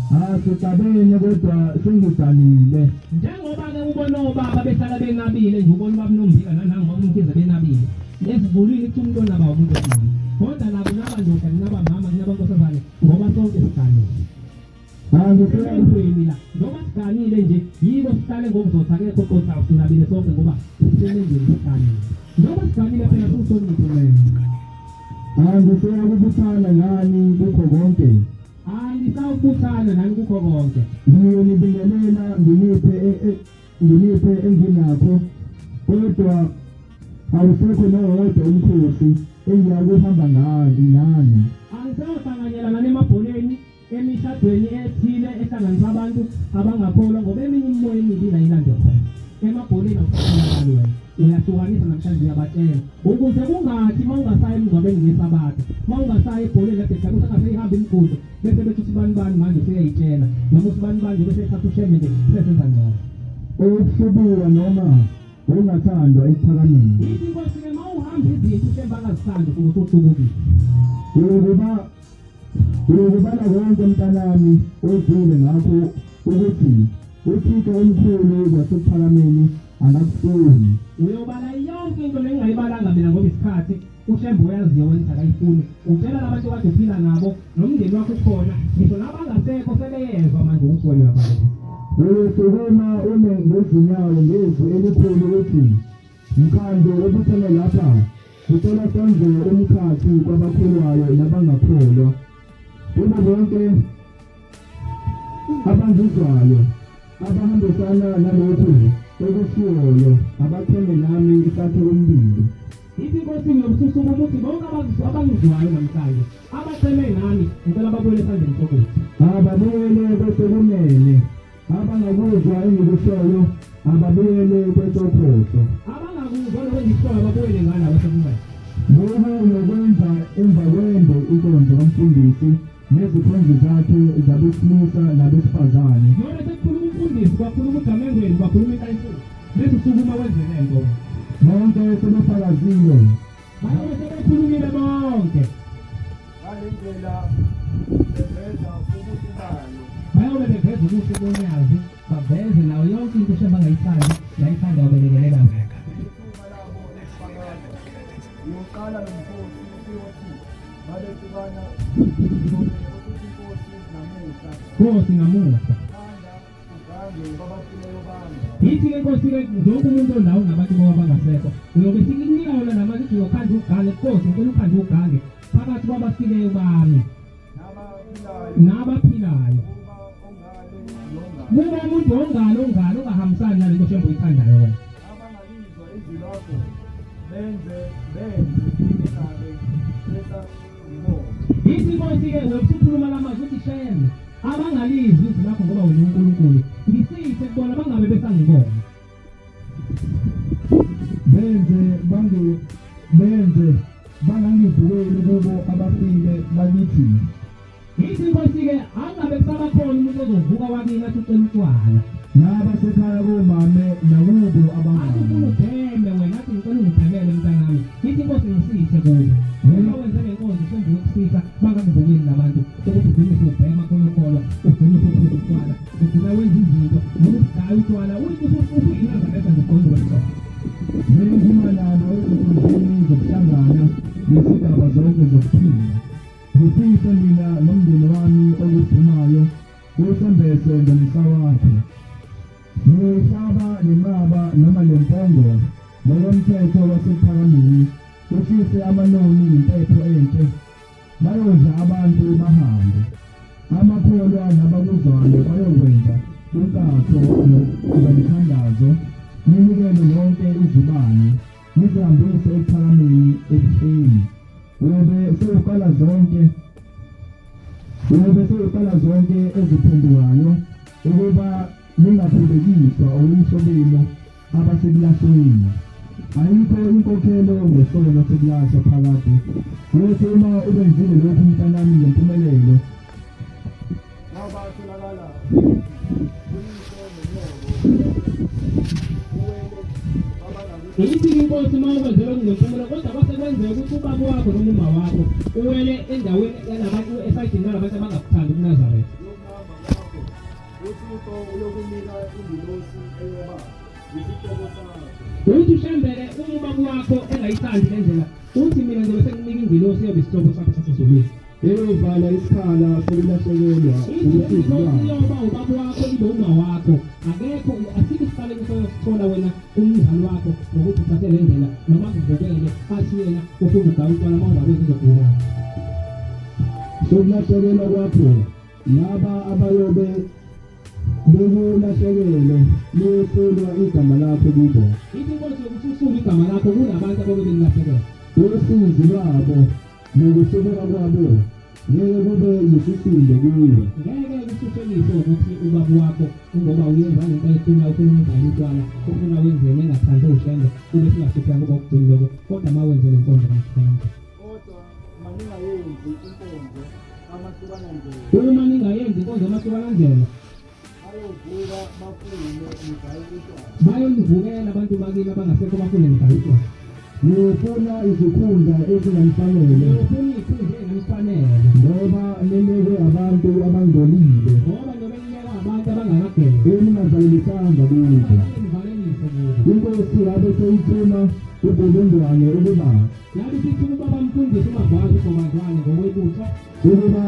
sitabene kodwa sengidanile njengoba-ke ubona obaba behlala benabile nje ubona ubaba nombika nanangoba umkhize benabile esivulwini kuthi umntwana bawo umuntu omama kodwa nabo nabandoda kunabamama kunabankosazane ngoba sonke siganile angiseyini la ngoba siganile nje yibo sihlale ngokuzotha-ke kodwa sinabile sonke ngoba sisemenzweni siganile ngoba siganile phela siwuhloniphe wena angiseyakubuthana ngani kukho konke angisawubuthana nani kukho konke ngiyonibingelela nginiphe enginakho kodwa awusekho nowodwa umkhosi engiyakuhamba nani angisayohlanganyela nani emabholeni emishadweni ethile ehlanganisa abantu abangakholwa ngoba eminye imimoya emibi la ilandwe khona emabholeni awusakhonakali wena uyahlukanisa namhlanje uyabatshela ukuze kungathi uma ungasayi emngcwabeni ngesabatha uma ungasayi ebholeni kade kanti usangaseyihamba imigudo bese bethi usibani manje useyayitshela noma usibani nje bese ethatha ushembe nje sesenza ngcono ukuhlubuka noma ungathandwa esiphakameni ithi inkosi-ke ma uhamba izinto ushembe angazithandi ukuthi uhlubukile uyokubala konke mntanami odlule ngakho ukuthi uthixo omkhulu wasephakameni angakuhloni uyobala yonke into lengingayibalanga mina ngoba isikhathi ushembe uyaziyo wenza akayifuni utshela labantu kade uphila nabo nomndeni wakho ukhona ngisho nabangasekho sebeyezwa manje ukuthi wena uyabaleka uyosukuma ume ngezinyawo ngezwi elikhulu ukuthi mkhando obuthele lapha kucela senze umkhathi kwabakholwayo nabangakholwa kubo bonke abangizwayo abahambisana nalokhu okushiwoyo abathembe nami isakhe umbili ithi inkosi ngiyobususuka ukuthi bonke abangizwayo namhlanje abaceme nami ngicela babuyele esandleni sokuthi ababuyele kwesokunene abangakuzwa engikushoyo ababuyele kwesokhohlo abangakuzwa lokho engikushoyo babuyele ngala kwasekumele lokho uyokwenza emva kwende inkonzo kamfundisi nezikhonzi zakhe zabesilisa nabesifazane. Noma sekukhuluma umfundisi kwakhuluma uDamengweni kwakhuluma iNkayisulu bese usukuma wenze lento bonke sebefakazile baye sebekhulumile bonke ngalendlela beveza ukuthi bayo bayobe beveza ukuthi bonyazi baveze nawo yonke into shebangayithandi yayithanda obelekelela wena yoqala nomkhosi uyothi balethukana ukuthi Nkosi namuhla yithi ke Nkosi ke njengoba umuntu ondawo nabantu bangasekho uyobe sikunika wona namanje uyokhanda ugange Nkosi ngicela ukhande ugange phakathi kwabasileyo bami nabaphilayo kuba umuntu ongalo ongahambisani nalento shembo oyithandayo wena abangalizwa izwi lakho benze isabe besa ngibona yithi Nkosi ke uyokukhuluma lamazwi uthi shembe abangalizwi izwi lakho ngoba wena uNkulunkulu ngisise kubona bangabe besangibona benze bangangivukeli kubo abafile bakithi yithi Nkosi ke angabe kusabakhona umuntu ozovuka wakini athi ucela utshwala nabasekhaya komame nakubo abangani akufuna wena athi ngicela ungibhekele mntanami yithi Nkosi ngisise kubo noma wenze le nkonzo sembe yokusisa bangangivukeli nabantu ukuthi ugcine usubhema khonokholwa ugcine usuphuza utshwala ugcina wenza izinto noma usigaya utshwala uthi usuyinyaza bese ngiqonda kwesona njengimalana ezinkundleni zokuhlangana nezigaba zonke zokuphila ngifise mina nomndeni wami okudumayo usembese ngomsa wakho ngihlaba lenqaba noma lempongo ngokomthetho wasephakameni ushise amanoni impetho enhle bayodla abantu bahambe amakholwa nabakuzwayo bayokwenza inkatho nokubanithandazo ninikele yonke izibani nizihambise ephakameni ebuhleni uyobe sewuqala zonke eziphendukayo ukuba ningaphulekiswa oyisho benu abasekulahlweni ayikho inkokhelo ngesono sokulahla phakade uthi uma ubenzile lokhu mntanami ngempumelelo nabatholakala yithi Inkosi mawukwenzela ngempumelelo kodwa basekwenzeka ukuthi ubaba wakho noma uma wakho uwele endaweni yalabantu esayidini labantu abangakuthandi kuNazaretha uThixo uyokunika ingilosi eyoba isihlobo sakho uthi ushembele uma ubaba wakho engayithandi lendlela uthi mina ngizobe senginika ingilosi eyobe isihlobo sakho sasezulwini eyovala isikhala sokulahlekelwa ubusizi lwabo yoba ubaba wakho ibe uma wakho akekho asikho isikhalo sosithola wena umzali wakho ngokuthi uthathe le ndlela noma kuvukele athi yena ufuna ugaya utshwala uma ungakwenzi uzogula sokulahlekelwa kwakho laba abayobe bekulahlekelwe liyohlolwa igama lakho kubo yithi Inkosi yokususula igama lakho kulabantu ababe belahlekelwe usizi lwabo nokusubuka kwabo ngeke kube yisisindo kuwe ngeke kususelise ukuthi ubaba wakho ngoba uyenza lento ayifuna ufuna umzali utshwala ufuna wenzele engathandi ushenge kube singasupheka kuba ukugcina lokho kodwa ma wenze le nkonzo kamhlanje kodwa maningayenzi inkonzo amahlukana ndlela uma ningayenzi inkonzo amahlukana ndlela ayovuka bafune umzali utshwala bayonivukela abantu bakini abangasekho bafune mgayi utshwala ngifuna izikhundla ezinganifanele ufuna izikhundla ezinganifanele ngoba ninikwe abantu abangcolile ngoba njobe ninikwa abantu abangakageza eningazalelisanga kubo nivalenise kubo inkosi yabe seyithuma ubulundwane ukuba yabe sithuma ubaba mfundisi uMagwazi uGomazwane ngokwebutho ukuba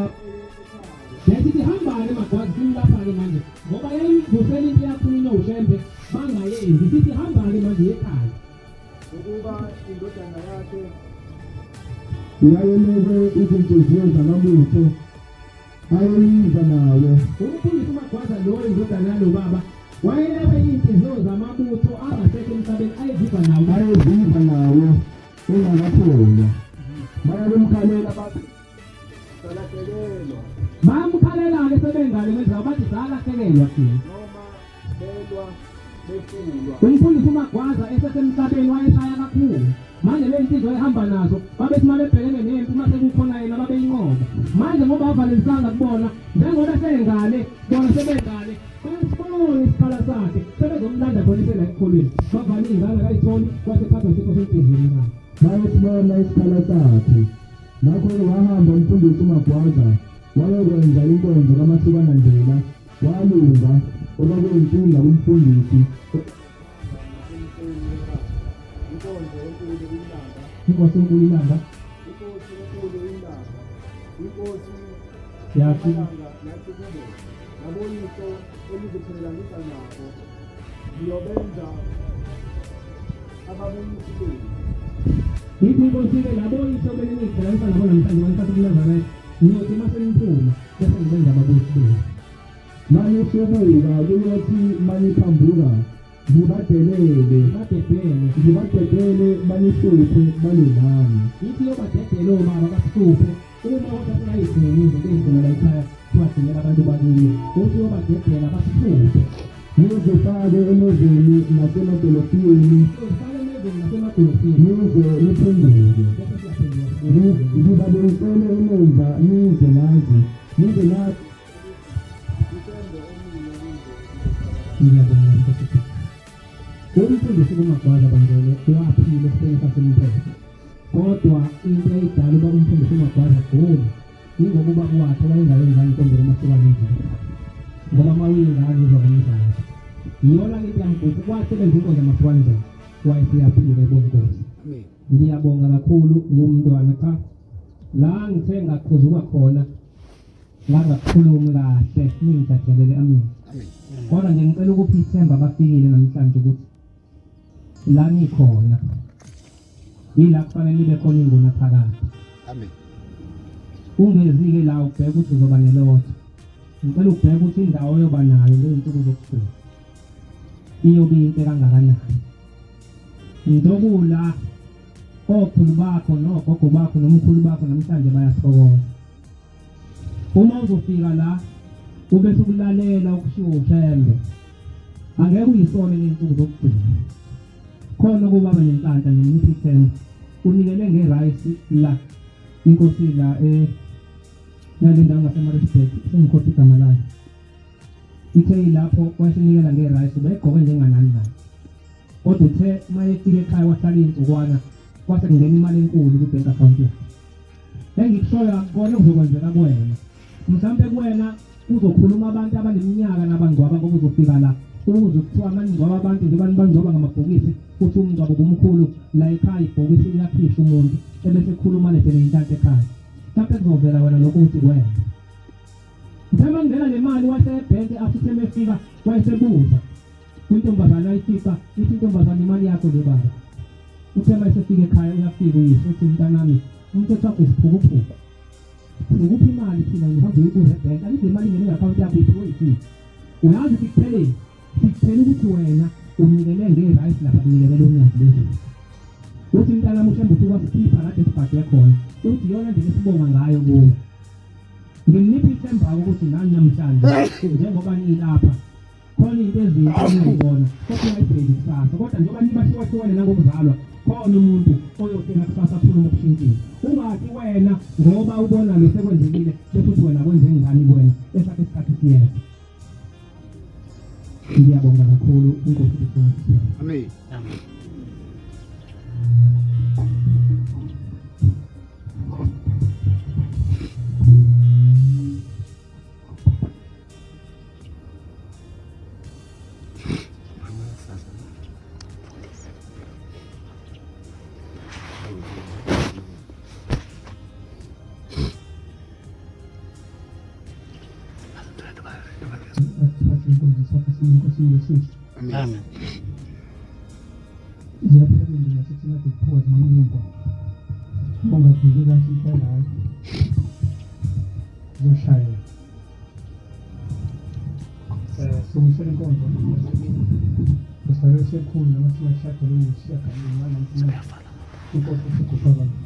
yasithi hambane Magwazi simlaphake manje ngoba yayivusela into yakhulunywa uShembe bangayenzi sithi hambane manje ekhaya ukuba indodana yakhe yayeleke izinhliziyo zamabutho ayeyiza nawe umfundisi uMagwaza loyo indodana yalo baba wayeleke izinhliziyo zamabutho angasekho emhlabeni ayeziva nawe ungakatholwa bayabemkhalela bathi salahlekelwa bamkhalela-ke sebengale kwenzayo bathi salahlekelwa thina noma belwa behlulwa umfundisi uMagwaza esesemhlabeni wayeshaya kakhulu manje le nsizwa ehamba nazo babethi uma bebhekene nempi uma sekukhona yena babeyinqoba manje ngoba bavalelisanga kubona njengoba sengane bona sebengane bayasibona isikhala sakhe sebezomlanda khona isela ekholweni bavale ingane kayitholi kwase phathwa isifo senhliziyweni ngani bayasibona isikhala sakhe ngakho wahamba umfundisi uMagwaza wayokwenza inkonzo kaMahlukanandlela walunga okwakuyinkinga kumfundisi inkosi enkulu ilanga yathi naboyihlo eliziphelelanisa nabo niyobenza ababuyisile yithi inkosi-ke laboyihlo beleniziphelanisa nabo namhlanje banithatha kuNazaretha niyothi masenimphuma bese ngibenza ababuyisile manisubuka kuyothi maniphambuka ngibadedele banihluphe balingani yithi yobadedele obaba basihluphe uma kodwa singayigcinize beyigcinela ekhaya siwagcinela abantu bakini uthi yobadedela basihluphe nizifake emezweni nasemadolofini nize niphenduke ngibabuyisele emumva nize nazi ngiyabonga Nkosi. Umfundisi uMagwaza bangene waphila esibeni sasemphephe kodwa into eyidala uba umfundisi uMagwaza agule ingokuba kwakhe wayengayenzanga inkonzo kaMahlukanandlela ngoba uma uyingane uzwakanizana iyona into yamgugu kwasebenza inkonzo kaMahlukanandlela wayesiyaphila ebonkosi. Ngiyabonga kakhulu ngumntwana cha la ngithe ngaqhuzuka khona ngakhuluma kahle ngingijathelele amini kodwa nje ngicela ukuthi ithemba bafikile namhlanje ukuthi la ngikhona ila kufanele nibe khona inguna phakathi. Amen. Ungezike la ubheke ukuthi uzoba nelotho. Ngicela ubheke ukuthi indawo yoba nayo ngey'nsuku zokugcina iyobe into kangakanani. Ngizokula okhulu bakho nogogo bakho nomkhulu bakho namhlanje bayasibokoza. Uma uzofika la ube sukulalela ukushiwo ushembe angeke uyisone ngey'nsuku zokugcina khona kuba nenhlanhla nemiphi ithemba unikele ngerayisi la inkosi la nale ndawo ngaseMaritzburg sengikhohlwa igama layo ithe lapho wayesenikela ngerayisi ubegqoke njenganani la kodwa uthe mayefika ekhaya wahlala iy'nsukwana kwase kungena imali enkulu kwi-bank account yakhe engikushoyo akukona kuzokwenzeka kuwena mhlawumbe kuwena uzokhuluma abantu abaneminyaka nabangcwaba ngoba uzofika la ukuze kuthiwa amangcwaba abantu nje bangcwaba ngamabhokisi futhi umngcwabo kumkhulu la ekhaya ibhokisi liyakhishwa umuntu ebese ekhuluma nethele inhlanhla ekhaya mhlawumbe kuzovela wena lokho uthi kuwena mthemba ngena nemali wasebhenki afuthe mefika wayesebuza kwintombazana ayifika ithi intombazana imali yakho le baba uthemba esefika ekhaya uyafika uyise uthi mntanami umthetho wakho isiphukuphuku ngikuphi imali thina ngihambe uyibuza ebhenki alize imali ngene ngakhawunti yakho iphiwe yisiphi uyazi sikupheleni sikuphela ukuthi wena unikele ngerayisi lapha kunikelela unyazi lezulu uthi mntanami ushembe uthi wasikhipha kade sibhade khona uthi yona nje esibonga ngayo kuyo ngimnipha ithemba ukuthi nani namhlanje njengoba nilapha khona into ezinhle engiyibona kodwa uyayibheki kusasa kodwa njengoba nibahlukahlukene nangokuzalwa khona umuntu oyothenga kusasa akhuluma okushintshile ungathi wena ngoba ubona lo sekwenzekile bese uthi wena kwenze ngani kuwena esakhe isikhathi siyeza. Ngiyabonga kakhulu inkosi isinke. Amen. Amen. Amen. Ziyaphakile nasithi nathi kuphakathi ngenyimbo ongafike kahle impela zoshaya sokusele inkonzo kusale sekhulu namathuba ashadwe ngosiyagana namhlanje inkonzo sikufa abantu